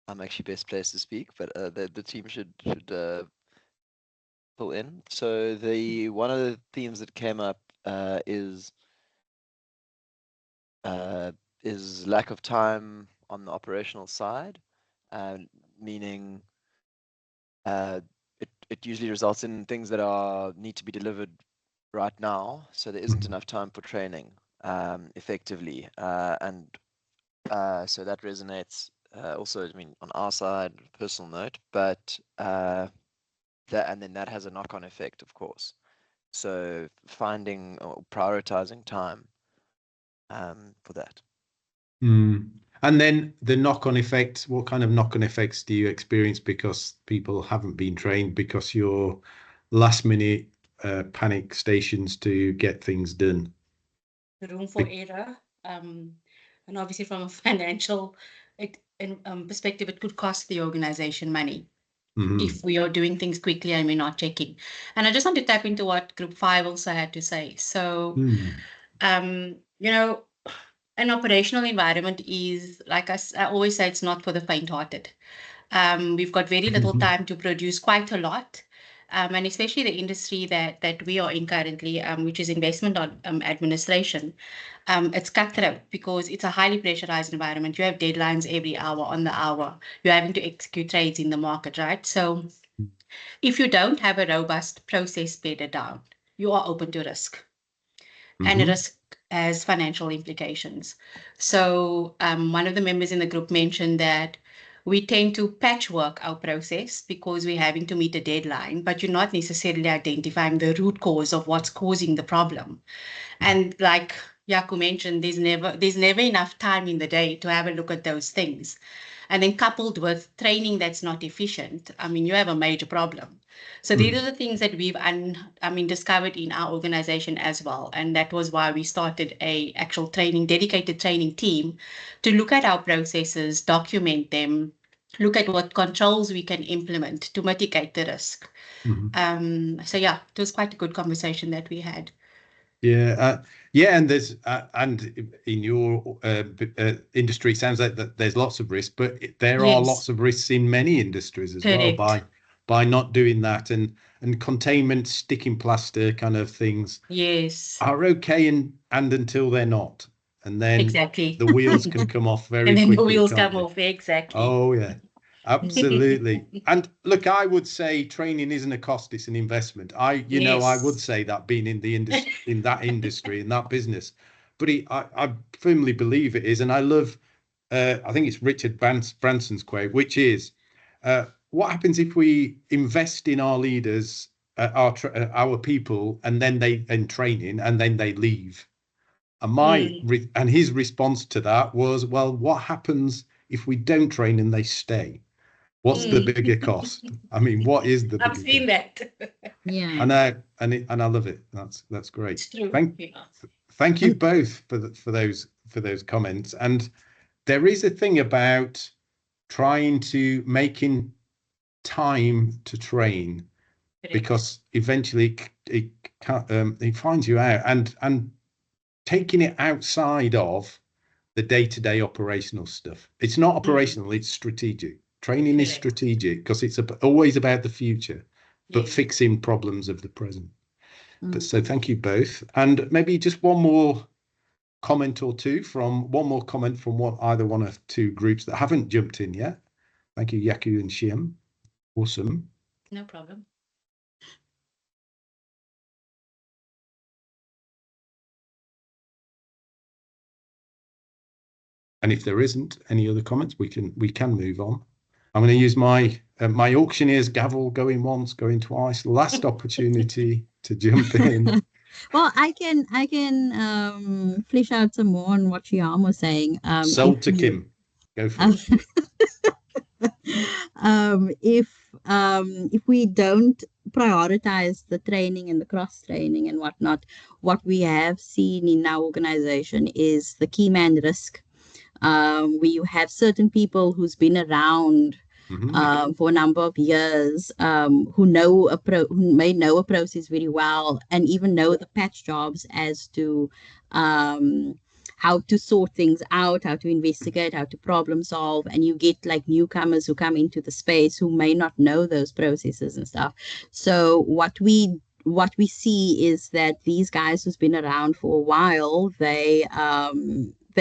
I'm actually best placed to speak, but the team should pull in. So one of the themes that came up is lack of time on the operational side, meaning it usually results in things that need to be delivered right now, so there isn't enough time for training. effectively. So that resonates also, I mean, on our side, personal note, but and then that has a knock-on effect, of course. So finding or prioritizing time for that. And then the knock-on effects, what kind of knock-on effects do you experience because people haven't been trained, because you're last-minute panic stations to get things done? Room for error. And obviously from a financial perspective, it could cost the organization money if we are doing things quickly and we're not checking. And I just want to tap into what Group 5 also had to say. So, you know, an operational environment is, like I always say, it's not for the faint-hearted. We've got very little time to produce quite a lot. And especially the industry that we are in currently, which is investment administration, it's cutthroat because it's a highly pressurized environment. You have deadlines every hour on the hour. You're having to execute trades in the market, right? So if you don't have a robust process bedded down, you are open to risk. And risk has financial implications. So one of the members in the group mentioned that we tend to patchwork our process because we're having to meet a deadline, but you're not necessarily identifying the root cause of what's causing the problem. And like Yaku mentioned, there's never enough time in the day to have a look at those things. And then coupled with training that's not efficient, I mean, you have a major problem. So these are the things that we've discovered in our organization as well. And that was why we started a actual dedicated training team to look at our processes, document them, look at what controls we can implement to mitigate the risk. So yeah, it was quite a good conversation that we had. Yeah, and there's and in your industry, it sounds like that there's lots of risk, but there are lots of risks in many industries as well by not doing that, and containment, sticking plaster kind of things are okay and until they're not, and then the wheels can come off very quickly. And then the wheels come off, exactly. Oh yeah. Absolutely. And look, I would say training isn't a cost, it's an investment. I would say that being in the industry, in that industry, in that business, but I firmly believe it is. And I love, I think it's Richard Branson's quote, which is, what happens if we invest in our leaders, our people, and then in training, and then they leave? And and his response to that was, well, what happens if we don't train and they stay? What's the bigger cost? I mean, what is the bigger I've seen cost? that. Yeah. And I love it. That's great. It's true. Thank you both for those comments. And there is a thing about trying to making time to train, because eventually it finds you out, and taking it outside of the day-to-day operational stuff. It's not operational, it's strategic. Training is strategic because it's always about the future, but fixing problems of the present. But so thank you both. And maybe just one more comment from either one of two groups that haven't jumped in yet. Thank you, Yaku and Shiem. Awesome. No problem. And if there isn't any other comments, we can move on. I'm going to use my my auctioneer's gavel, going once, going twice. Last opportunity to jump in. Well, I can flesh out some more on what Shyam was saying. Sold to Kim. Go for it. If we don't prioritize the training and the cross training and whatnot, what we have seen in our organization is the key man risk. We have certain people who's been around for a number of years, who may know a process very well, and even know the patch jobs as to how to sort things out, how to investigate, how to problem solve. And you get like newcomers who come into the space who may not know those processes and stuff. So what we see is that these guys who's been around for a while, they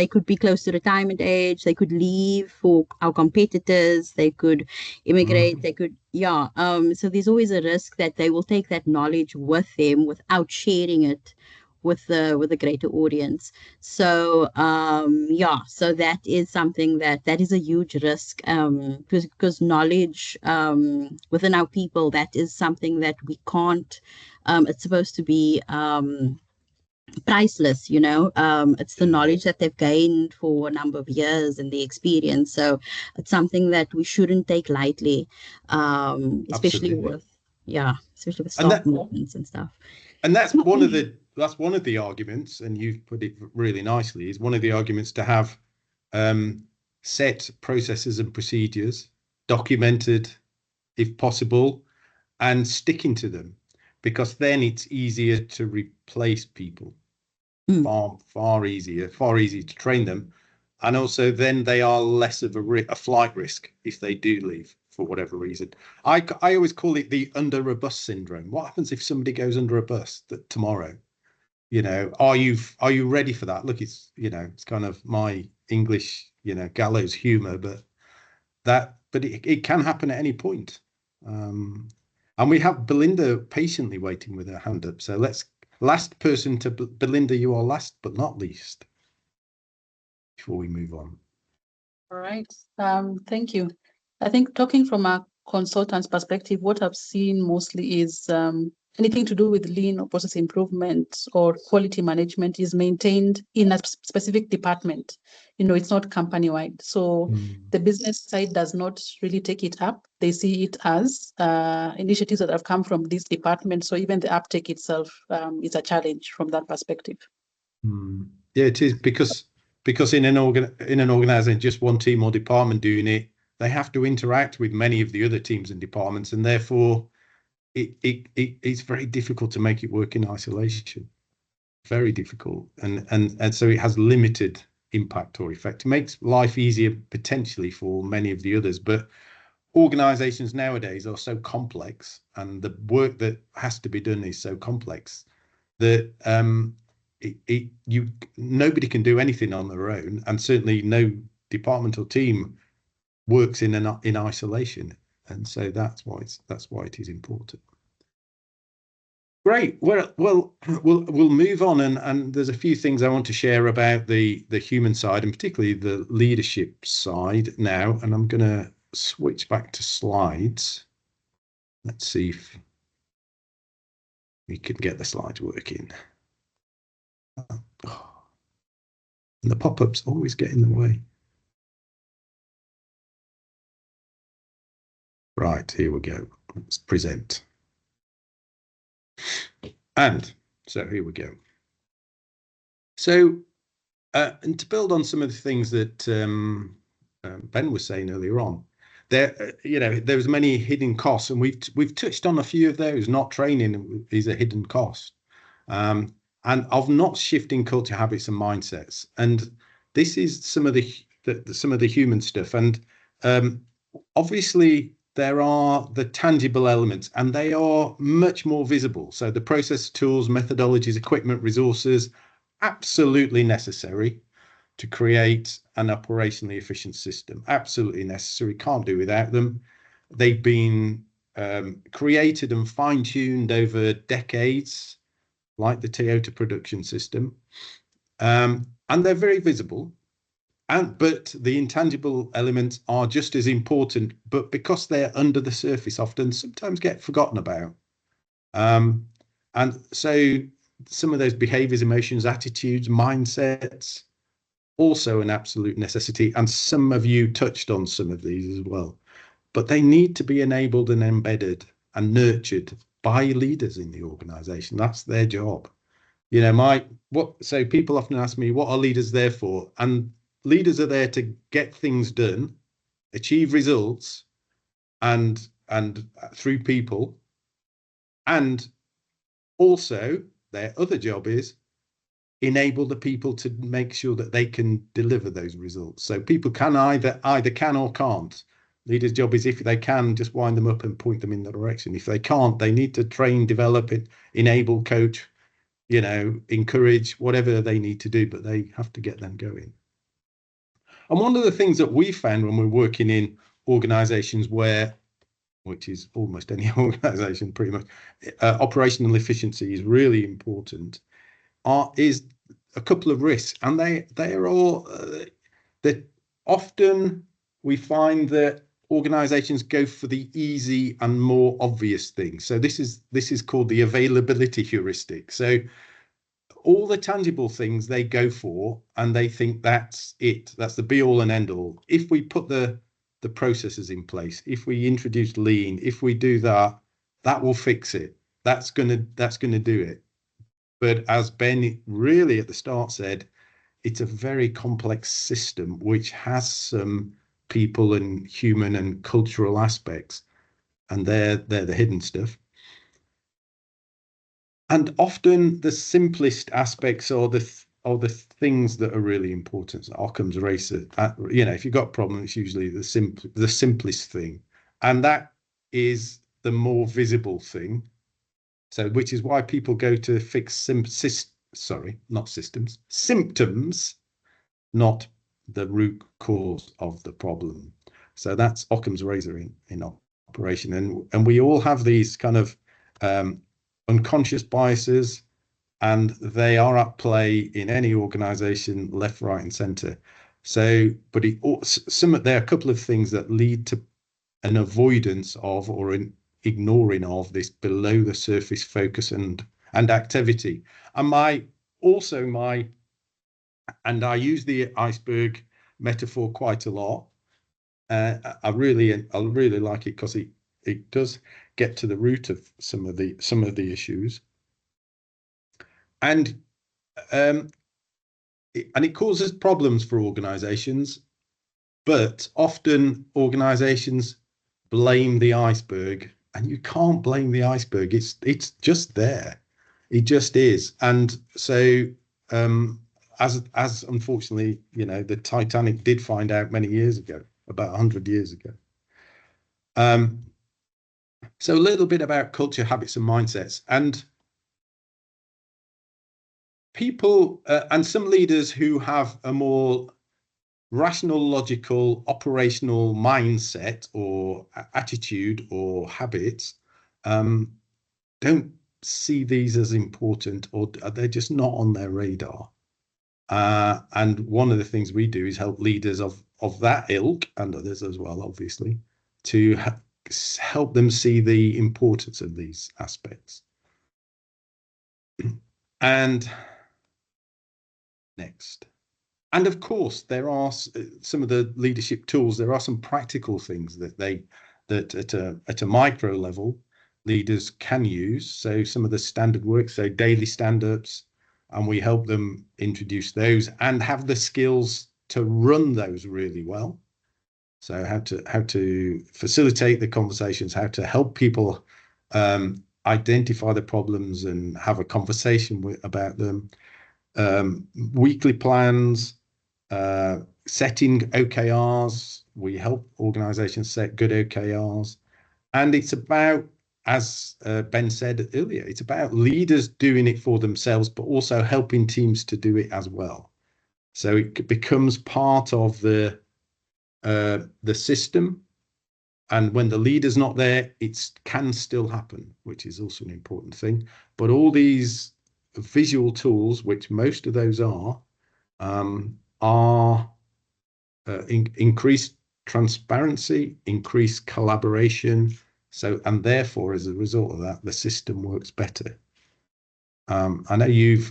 could be close to retirement age, they could leave for our competitors, they could immigrate, they could, so there's always a risk that they will take that knowledge with them without sharing it with the greater audience. So yeah, so that is something that is a huge risk, because knowledge within our people, that is something that we can't, it's supposed to be priceless, it's the knowledge that they've gained for a number of years and the experience. So it's something that we shouldn't take lightly, especially Absolutely. especially with And staff movements and stuff. And that's one of the arguments, and you've put it really nicely, is one of the arguments to have set processes and procedures documented if possible and sticking to them, because then it's easier to replace people. Far easier to train them, and also then they are less of a flight risk if they do leave for whatever reason. I always call it the under a bus syndrome. What happens if somebody goes under a bus tomorrow? Are you ready for that? Look, it's it's kind of my English gallows humor, but it can happen at any point. And we have Belinda patiently waiting with her hand up, so last person to Belinda, you are last but not least, before we move on. All right. Thank you. I think talking from a consultant's perspective, what I've seen mostly is anything to do with lean or process improvement or quality management is maintained in a specific department. It's not company-wide. So the business side does not really take it up. They see it as initiatives that have come from this department. So even the uptake itself is a challenge from that perspective. Yeah, it is, because in an organization, just one team or department doing it, they have to interact with many of the other teams and departments, and therefore it's very difficult to make it work in isolation. Very difficult, and so it has limited impact or effect. It makes life easier potentially for many of the others, but organizations nowadays are so complex, and the work that has to be done is so complex that nobody can do anything on their own, and certainly no department or team works in isolation, and so that's why it is important. Great. Well, we'll move on, and there's a few things I want to share about the human side, and particularly the leadership side now. And I'm going to switch back to slides. Let's see if we can get the slides working. And the pop-ups always get in the way. Right, here we go. Let's present. And so here we go. So, and to build on some of the things that Ben was saying earlier on, there's many hidden costs, and we've touched on a few of those. Not training is a hidden cost, and of not shifting culture, habits, and mindsets. And this is some of the human stuff. And obviously, there are the tangible elements, and they are much more visible. So the process, tools, methodologies, equipment, resources, absolutely necessary to create an operationally efficient system. Absolutely necessary. Can't do without them. They've been created and fine-tuned over decades, like the Toyota production system, and they're very visible. But the intangible elements are just as important, but because they're under the surface, often sometimes get forgotten about. And so some of those behaviors, emotions, attitudes, mindsets, also an absolute necessity. And some of you touched on some of these as well. But they need to be enabled and embedded and nurtured by leaders in the organization. That's their job. So people often ask me, what are leaders there for? And leaders are there to get things done, achieve results, and through people. And also their other job is enable the people to make sure that they can deliver those results. So people can either can or can't. Leaders' job is, if they can, just wind them up and point them in the direction. If they can't, they need to train, develop it, enable, coach, encourage, whatever they need to do, but they have to get them going. And one of the things that we found when we're working in organizations which is almost any organization pretty much, operational efficiency is really important. is a couple of risks, and they are all that often we find that organizations go for the easy and more obvious things. So this is called the availability heuristic. So all the tangible things they go for, and they think that's it, that's the be all and end all. If we put the processes in place, if we introduce lean, if we do that, that will fix it. That's gonna do it. But as Ben really at the start said, it's a very complex system which has some people and human and cultural aspects, and they're the hidden stuff. And often the simplest aspects are the things that are really important. So Occam's razor, if you've got a problem, it's usually the simplest thing, and that is the more visible thing. So, which is why people go to fix symptoms, not the root cause of the problem. So that's Occam's razor in operation, and we all have these kind of unconscious biases, and they are at play in any organization, left, right, and center. So, but there are a couple of things that lead to an avoidance of or an ignoring of this below the surface focus and activity. And I use the iceberg metaphor quite a lot. I really like it because it does get to the root of some of the issues, and it causes problems for organizations, but often organizations blame the iceberg, and you can't blame the iceberg. It's just there. It just is. And so as unfortunately, the Titanic did find out many years ago, about 100 years ago. So a little bit about culture, habits, and mindsets. And people and some leaders who have a more rational, logical, operational mindset or attitude or habits don't see these as important, or they're just not on their radar. And one of the things we do is help leaders of that ilk, and others as well, obviously, to help them see the importance of these aspects. And next. And of course, there are some of the leadership tools. There are some practical things that at a micro level, leaders can use. So some of the standard work, so daily stand-ups, and we help them introduce those and have the skills to run those really well. So how to facilitate the conversations, how to help people identify the problems and have a conversation about them. Weekly plans, setting OKRs. We help organizations set good OKRs. And it's about, as Ben said earlier, it's about leaders doing it for themselves, but also helping teams to do it as well. So it becomes part of the system. And when the leader's not there, it can still happen, which is also an important thing. But all these visual tools, which most of those are increased transparency, increased collaboration. So, and therefore, as a result of that, the system works better. I know you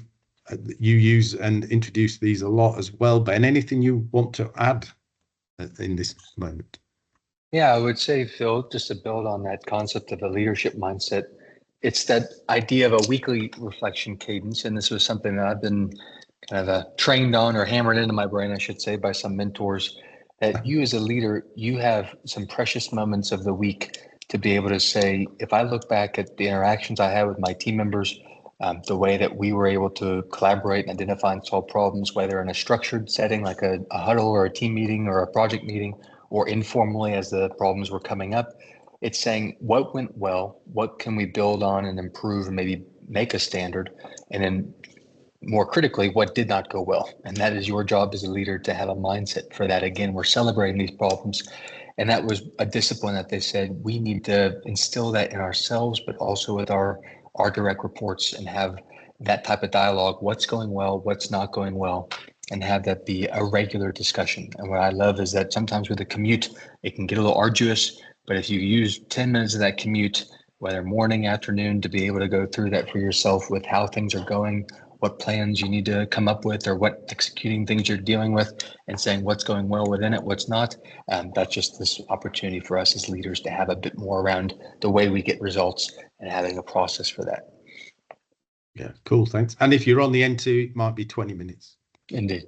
use and introduce these a lot as well, Ben. Anything you want to add in this moment? Yeah, I would say, Phil, just to build on that concept of a leadership mindset, it's that idea of a weekly reflection cadence. And this was something that I've been kind of trained on, or hammered into my brain, I should say, by some mentors, that you as a leader, you have some precious moments of the week to be able to say, if I look back at the interactions I had with my team members, the way that we were able to collaborate and identify and solve problems, whether in a structured setting like a huddle or a team meeting or a project meeting, or informally as the problems were coming up, it's saying what went well, what can we build on and improve and maybe make a standard, and then more critically, what did not go well. And that is your job as a leader to have a mindset for that. Again, we're celebrating these problems. And that was a discipline that they said we need to instill that in ourselves, but also with our direct reports, and have that type of dialogue, what's going well, what's not going well, and have that be a regular discussion. And what I love is that sometimes with a commute, it can get a little arduous, but if you use 10 minutes of that commute, whether morning, afternoon, to be able to go through that for yourself with how things are going, what plans you need to come up with, or what executing things you're dealing with, and saying what's going well within it, what's not. That's just this opportunity for us as leaders to have a bit more around the way we get results and having a process for that. Yeah, cool, thanks. And if you're on the N2, it might be 20 minutes. Indeed.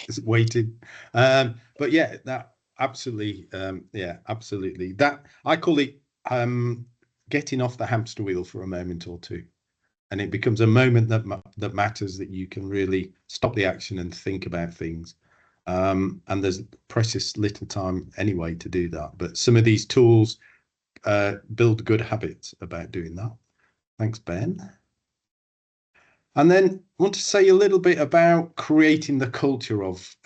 It's waiting. But yeah, that absolutely, absolutely. That I call it getting off the hamster wheel for a moment or two. And it becomes a moment that matters, that you can really stop the action and think about things. And there's precious little time anyway to do that. But some of these tools build good habits about doing that. Thanks, Ben. And then I want to say a little bit about creating the culture of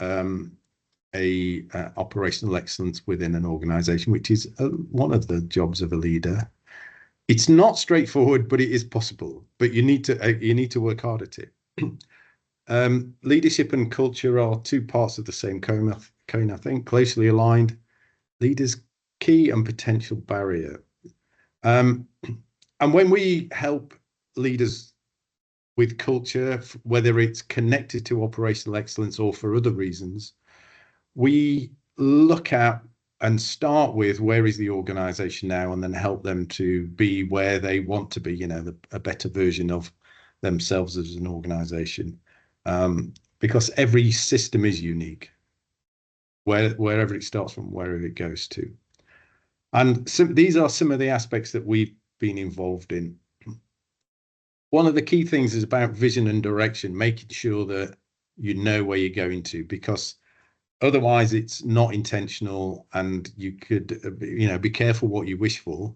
operational excellence within an organization, which is one of the jobs of a leader. It's not straightforward, but it is possible. But you need to work hard at it. Leadership and culture are two parts of the same coin, I think, closely aligned. Leaders' key and potential barrier. And when we help leaders with culture, whether it's connected to operational excellence or for other reasons, we look at and start with where is the organization now, and then help them to be where they want to be, a better version of themselves as an organization. Because every system is unique, wherever it starts from, wherever it goes to. And these are some of the aspects that we've been involved in. One of the key things is about vision and direction, making sure that you know where you're going to, because otherwise it's not intentional, and you could, be careful what you wish for.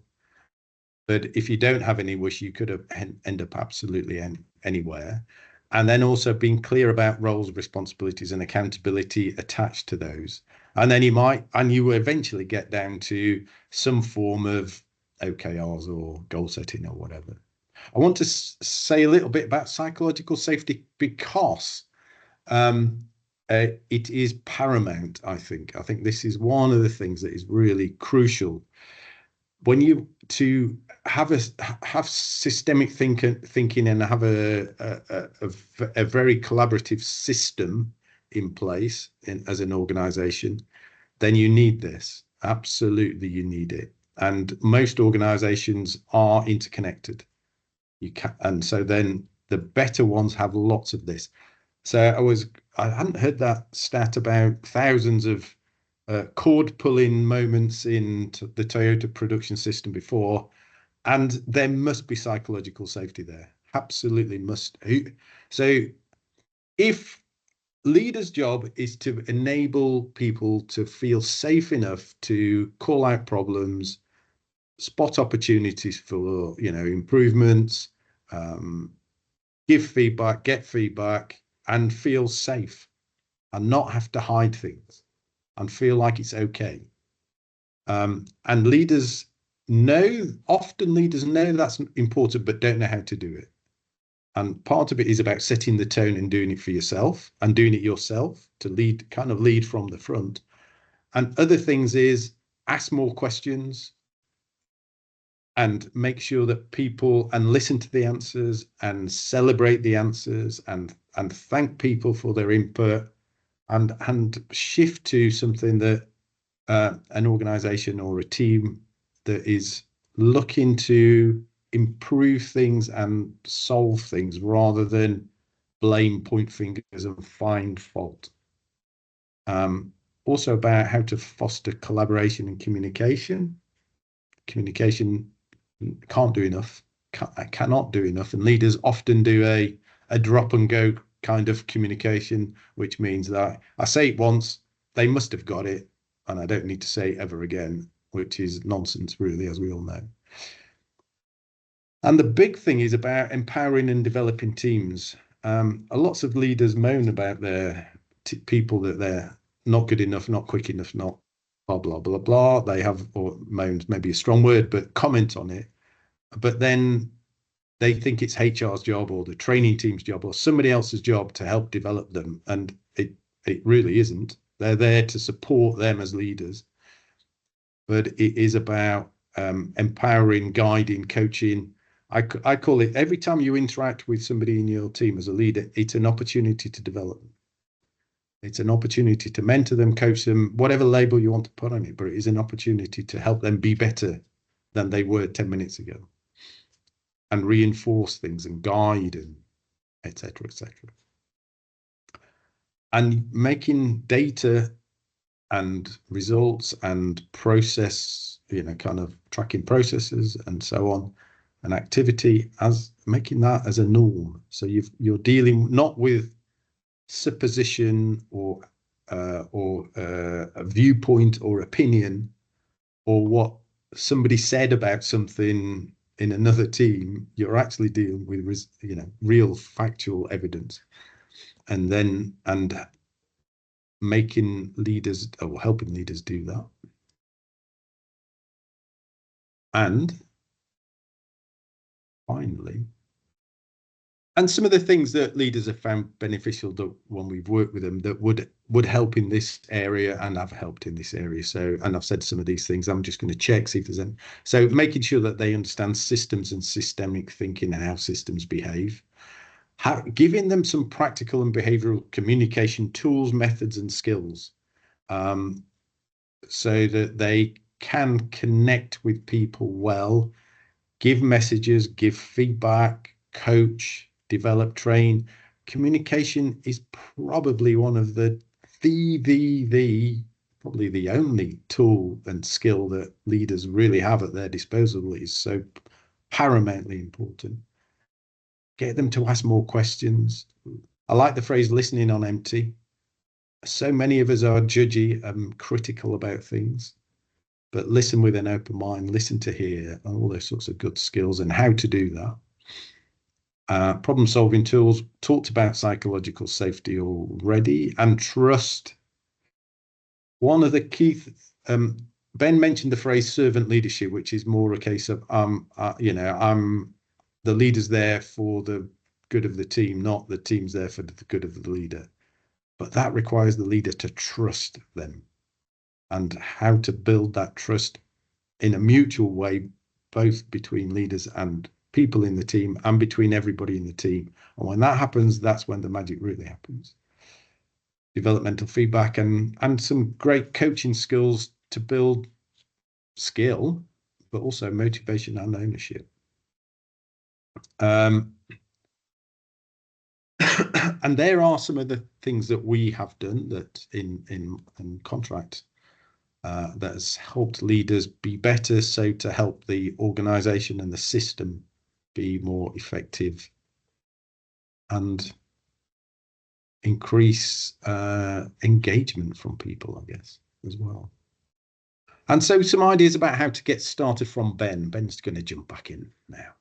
But if you don't have any wish, you could end up absolutely anywhere. And then also being clear about roles, responsibilities, and accountability attached to those. And then you will eventually get down to some form of OKRs or goal setting or whatever. I want to say a little bit about psychological safety, because it is paramount, I think. I think this is one of the things that is really crucial. When you to have systemic thinking and have a very collaborative system in place as an organization, then you need this. Absolutely, you need it. And most organizations are interconnected. And so then the better ones have lots of this. So I hadn't heard that stat about thousands of cord pulling moments in the Toyota production system before, and there must be psychological safety there. Absolutely must. So if leaders' job is to enable people to feel safe enough to call out problems, spot opportunities for improvements, give feedback, get feedback, and feel safe, and not have to hide things, and feel like it's okay. And often leaders know that's important, but don't know how to do it. And part of it is about setting the tone and doing it for yourself, and doing it yourself to lead from the front. And other things is ask more questions, and make sure that people, and listen to the answers, and celebrate the answers, and thank people for their input, and shift to something that an organization or a team that is looking to improve things and solve things, rather than blame, point fingers, and find fault. Also about how to foster collaboration and communication. Communication cannot do enough, and leaders often do a drop and go kind of communication, which means that I say it once, they must have got it, and I don't need to say it ever again, which is nonsense, really, as we all know. And the big thing is about empowering and developing teams. Lots of leaders moan about their people, that they're not good enough, not quick enough, not blah, blah, blah, blah. They have, or moans maybe a strong word, but comment on it. But then they think it's HR's job or the training team's job or somebody else's job to help develop them. And it really isn't. They're there to support them as leaders. But it is about empowering, guiding, coaching. I call it, every time you interact with somebody in your team as a leader, it's an opportunity to develop them. It's an opportunity to mentor them, coach them, whatever label you want to put on it, but it is an opportunity to help them be better than they were 10 minutes ago, and reinforce things and guide and et cetera, et cetera. And making data and results and process, kind of tracking processes and so on, and activity, as making that as a norm. So you're dealing not with supposition or a viewpoint or opinion, or what somebody said about something in another team. You're actually dealing with real factual evidence, and making leaders or helping leaders do that. And finally, and some of the things that leaders have found beneficial that when we've worked with them that would help in this area and have helped in this area. So, and I've said some of these things, I'm just going to check, see if there's any. So making sure that they understand systems and systemic thinking and how systems behave. Giving them some practical and behavioral communication tools, methods and skills, so that they can connect with people well, give messages, give feedback, coach, develop, train. Communication is probably one of probably the only tool and skill that leaders really have at their disposal. Is so paramountly important. Get them to ask more questions. I like the phrase listening on empty. So many of us are judgy and critical about things, but listen with an open mind, listen to hear, and all those sorts of good skills and how to do that. Problem solving tools, talked about psychological safety already, and trust. One of the key, Ben mentioned the phrase servant leadership, which is more a case of, the leader's there for the good of the team, not the team's there for the good of the leader. But that requires the leader to trust them, and how to build that trust in a mutual way, both between leaders and people in the team and between everybody in the team. And when that happens, that's when the magic really happens. Developmental feedback and some great coaching skills to build skill, but also motivation and ownership. And there are some of the things that we have done that in contract that has helped leaders be better, so to help the organization and the system be more effective and increase engagement from people, I guess, as well. And so some ideas about how to get started from Ben. Ben's going to jump back in now.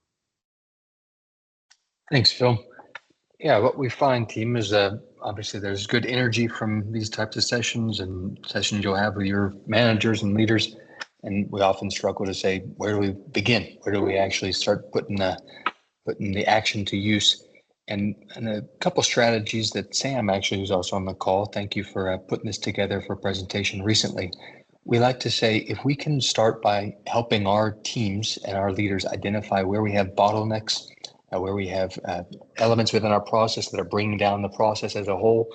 Thanks, Phil. Yeah, what we find, team, is obviously there's good energy from these types of sessions and sessions you'll have with your managers and leaders. And we often struggle to say, where do we begin? Where do we actually start putting the action to use? And a couple strategies that Sam, actually, who's also on the call, thank you for putting this together for a presentation recently. We like to say, if we can start by helping our teams and our leaders identify where we have bottlenecks, where we have elements within our process that are bringing down the process as a whole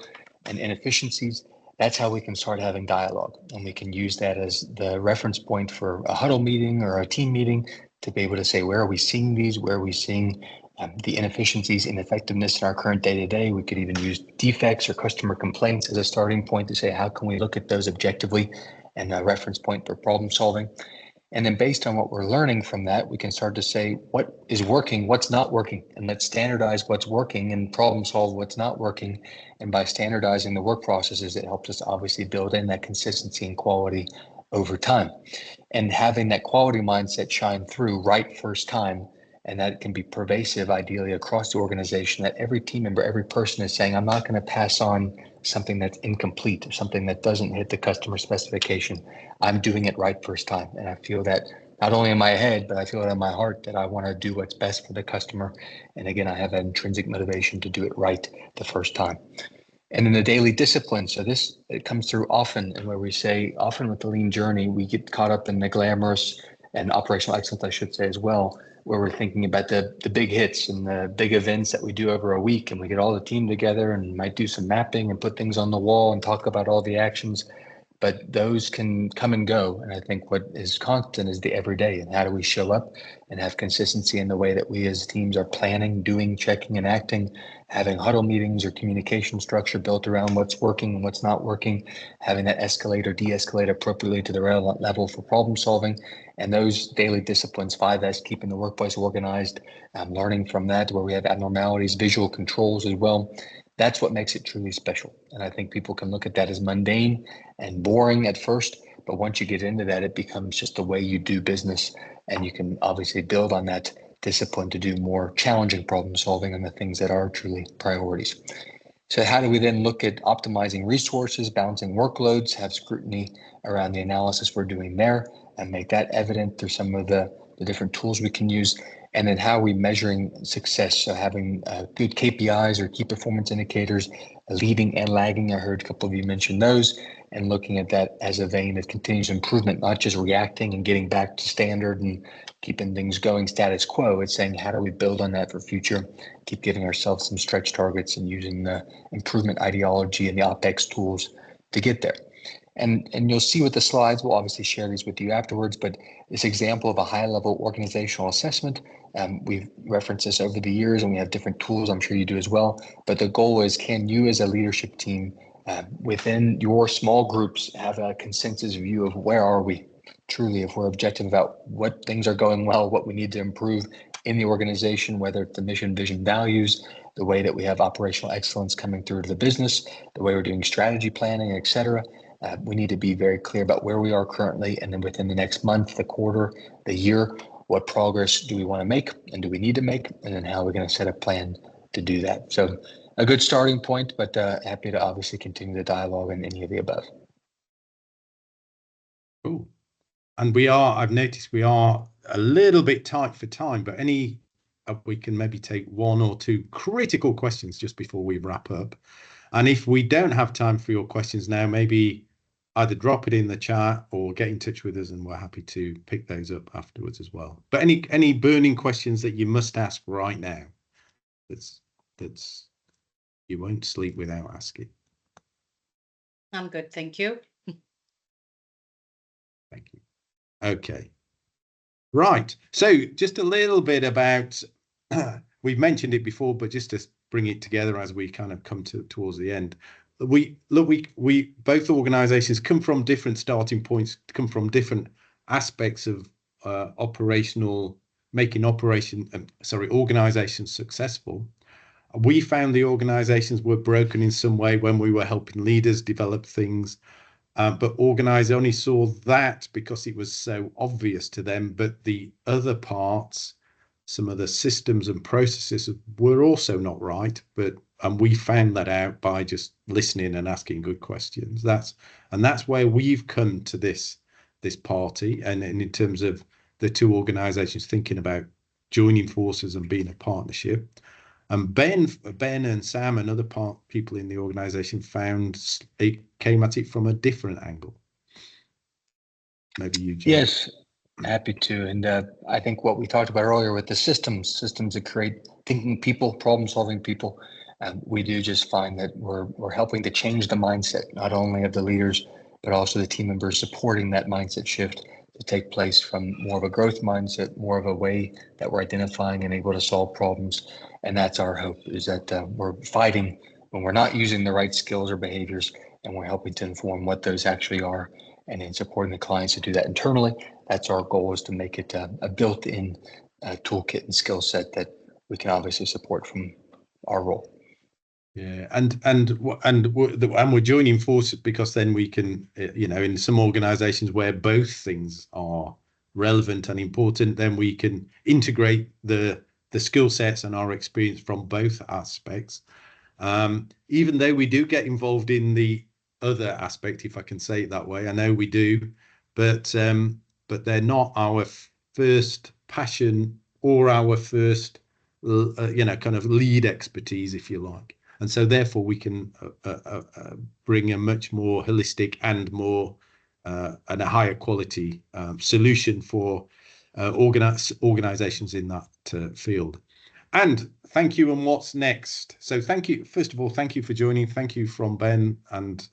and inefficiencies, that's how we can start having dialogue. And we can use that as the reference point for a huddle meeting or a team meeting to be able to say, where are we seeing these? Where are we seeing the inefficiencies, ineffectiveness in our current day-to-day? We could even use defects or customer complaints as a starting point to say, how can we look at those objectively, and a reference point for problem solving. And then based on what we're learning from that, we can start to say what is working, what's not working, and let's standardize what's working and problem solve what's not working. And by standardizing the work processes, it helps us obviously build in that consistency and quality over time. And having that quality mindset shine through right first time, and that can be pervasive ideally across the organization, that every team member, every person is saying, I'm not going to pass on something that's incomplete or something that doesn't hit the customer specification. I'm doing it right first time. And I feel that not only in my head, but I feel it in my heart that I want to do what's best for the customer. And again, I have that intrinsic motivation to do it right the first time. And then the daily discipline. So this, it comes through often, and where we say often with the lean journey, we get caught up in the glamorous and operational excellence, I should say as well, where we're thinking about the big hits and the big events that we do over a week, and we get all the team together and might do some mapping and put things on the wall and talk about all the actions. But those can come and go. And I think what is constant is the everyday, and how do we show up and have consistency in the way that we as teams are planning, doing, checking, and acting, having huddle meetings or communication structure built around what's working and what's not working, having that escalate or de-escalate appropriately to the relevant level for problem solving. And those daily disciplines, 5S, keeping the workplace organized, learning from that, where we have abnormalities, visual controls as well. That's what makes it truly special. And I think people can look at that as mundane and boring at first, but once you get into that, it becomes just the way you do business, and you can obviously build on that discipline to do more challenging problem solving on the things that are truly priorities. So how do we then look at optimizing resources, balancing workloads, have scrutiny around the analysis we're doing there, and make that evident through some of the different tools we can use? And then how are we measuring success? So having good KPIs or key performance indicators, leading and lagging. I heard a couple of you mention those, and looking at that as a vein of continuous improvement, not just reacting and getting back to standard and keeping things going status quo. It's saying, how do we build on that for future? Keep giving ourselves some stretch targets and using the improvement ideology and the OPEX tools to get there. And you'll see with the slides, we'll obviously share these with you afterwards, but this example of a high-level organizational assessment, we've referenced this over the years, and we have different tools, I'm sure you do as well. But the goal is, can you as a leadership team within your small groups have a consensus view of where are we truly, if we're objective about what things are going well, what we need to improve in the organization, whether it's the mission, vision, values, the way that we have operational excellence coming through to the business, the way we're doing strategy planning, et cetera. We need to be very clear about where we are currently, and then within the next month, the quarter, the year, what progress do we want to make and do we need to make, and then how we're going to set a plan to do that. So a good starting point, but happy to obviously continue the dialogue on any of the above. Cool. And I've noticed we are a little bit tight for time, but we can maybe take one or two critical questions just before we wrap up. And if we don't have time for your questions now, maybe either drop it in the chat or get in touch with us, and we're happy to pick those up afterwards as well. But any burning questions that you must ask right now, that's you won't sleep without asking. I'm good, thank you. Thank you. Okay. Right. So just a little bit about, we've mentioned it before, but just to bring it together as we kind of come towards the end. We both organizations come from different starting points, come from different aspects of making organizations successful. We found the organizations were broken in some way when we were helping leaders develop things, but Organize only saw that because it was so obvious to them. But the other parts, some of the systems and processes were also not right, and we found that out by just listening and asking good questions. That's where we've come to this party, and in terms of the two organizations thinking about joining forces and being a partnership. And Ben and Sam and other people in the organization came at it from a different angle. Maybe you, Jim. Yes, happy to. And I think what we talked about earlier with the systems that create thinking people, problem-solving people, we do just find that we're helping to change the mindset, not only of the leaders, but also the team members supporting that mindset shift to take place from more of a growth mindset, more of a way that we're identifying and able to solve problems. And that's our hope, is that we're fighting when we're not using the right skills or behaviors, and we're helping to inform what those actually are, and then supporting the clients to do that internally. That's our goal, is to make it a built-in toolkit and skill set that we can obviously support from our role. Yeah, and we're joining forces because then we can, in some organizations where both things are relevant and important, then we can integrate the skill sets and our experience from both aspects. Even though we do get involved in the other aspect, if I can say it that way, I know we do, but they're not our first passion or our first, kind of lead expertise, if you like. And so therefore we can bring a much more holistic and more and a higher quality solution for organizations in that field. And thank you. And what's next? So thank you. First of all, thank you for joining. Thank you from Ben and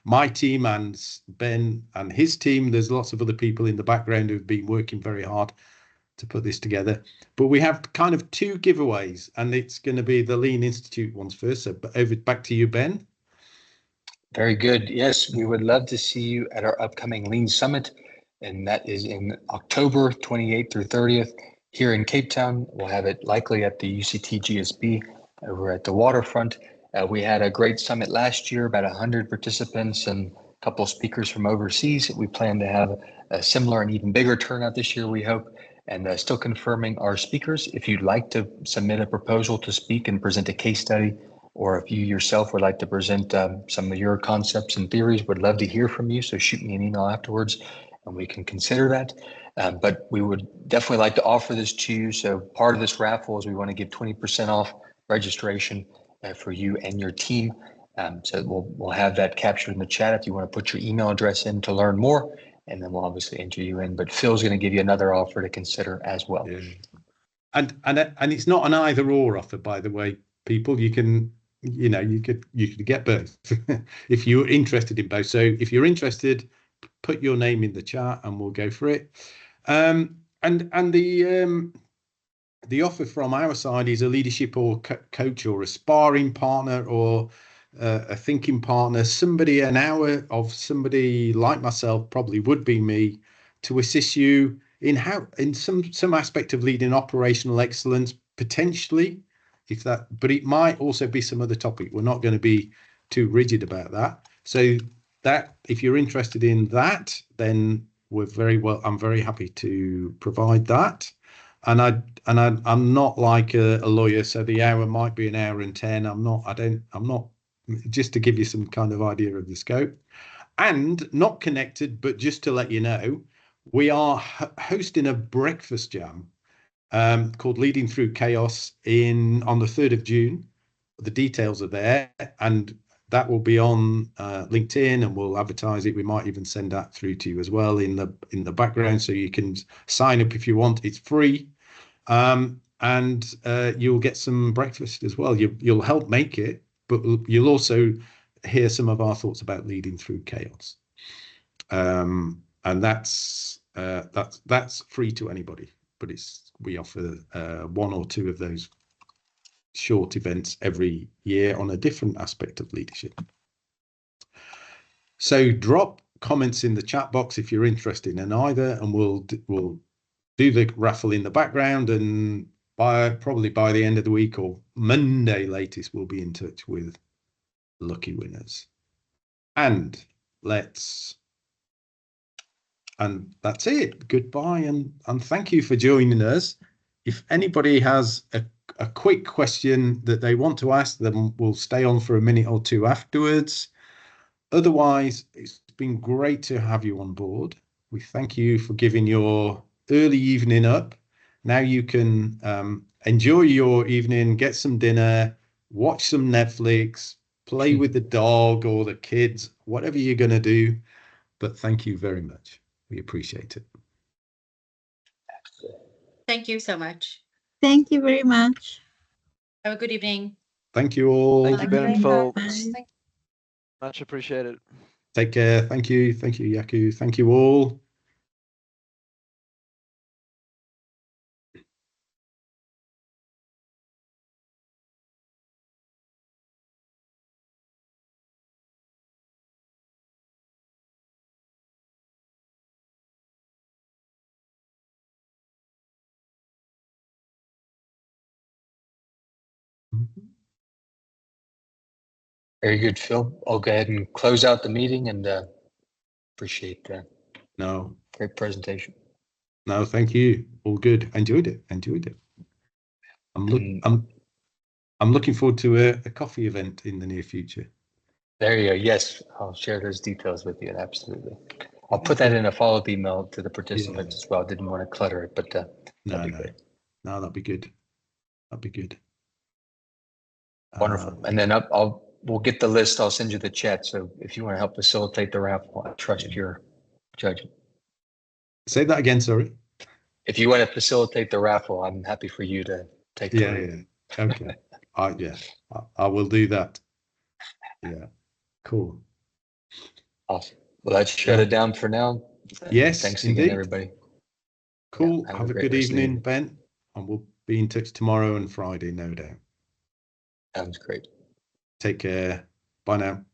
my team and Ben and his team. There's lots of other people in the background who've been working very hard to put this together. But we have kind of 2 giveaways, and it's going to be the Lean Institute ones first. So back to you, Ben. Very good. Yes, we would love to see you at our upcoming Lean Summit, and that is in October 28th through 30th here in Cape Town. We'll have it likely at the UCT GSB over at the waterfront. We had a great summit last year, about 100 participants and a couple of speakers from overseas. We plan to have a similar and even bigger turnout this year, we hope, and still confirming our speakers. If you'd like to submit a proposal to speak and present a case study, or if you yourself would like to present some of your concepts and theories, would love to hear from you. So shoot me an email afterwards and we can consider that. But we would definitely like to offer this to you. So part of this raffle is we want to give 20% off registration for you and your team. So we'll have that captured in the chat if you want to put your email address in to learn more, and then we'll obviously enter you in. But Phil's going to give you another offer to consider as well. Yeah. And it's not an either or offer, by the way, people. You can, you could get both if you're interested in both. So if you're interested, put your name in the chat and we'll go for it. And the offer from our side is a leadership or coach or a sparring partner or a thinking partner, an hour of somebody like myself, probably would be me, to assist you in some aspect of leading operational excellence, potentially, but it might also be some other topic. We're not going to be too rigid about that. So that if you're interested in that, then I'm very happy to provide that. And I'm not like a lawyer, so the hour might be an hour and 10. I'm not, just to give you some kind of idea of the scope. And not connected, but just to let you know, we are hosting a breakfast jam called Leading Through Chaos on the 3rd of June. The details are there, and that will be on LinkedIn, and we'll advertise it. We might even send that through to you as well in the background, so you can sign up if you want. It's free, and you'll get some breakfast as well. You'll help make it, but you'll also hear some of our thoughts about leading through chaos. And that's free to anybody, but we offer 1 or 2 of those short events every year on a different aspect of leadership. So drop comments in the chat box if you're interested in either, and we'll do the raffle in the background, and probably by the end of the week or Monday latest, we'll be in touch with lucky winners. And that's it. Goodbye, and thank you for joining us. If anybody has a quick question that they want to ask, then we'll stay on for a minute or 2 afterwards. Otherwise, it's been great to have you on board. We thank you for giving your early evening up. Now you can enjoy your evening, get some dinner, watch some Netflix, play with the dog or the kids, whatever you're going to do. But thank you very much. We appreciate it. Thank you so much. Thank you very much. Have a good evening. Thank you all. Thank you, Ben and Phil. Bye. Much appreciated. Take care. Thank you. Thank you, Yaku. Thank you all. Very good, Phil. I'll go ahead and close out the meeting, and appreciate that. No. Great presentation. No, thank you. All good. Enjoyed it. I'm looking forward to a coffee event in the near future. There you go. Yes, I'll share those details with you. Absolutely. I'll put that in a follow-up email to the participants as well. Didn't want to clutter it, but that'd be great. No, that'd be good. That'd be good. Wonderful. And then we'll get the list. I'll send you the chat. So if you want to help facilitate the raffle, I trust your judgment. Say that again, sorry. If you want to facilitate the raffle, I'm happy for you to take the lead. Okay. I will do that. Yeah. Cool. Awesome. Well, let's shut it down for now. Yes, Thanks indeed. again, everybody. Cool. Yeah, have a great good rest of the evening, Ben. And we'll be in touch tomorrow and Friday, no doubt. Sounds great. Take care. Bye now.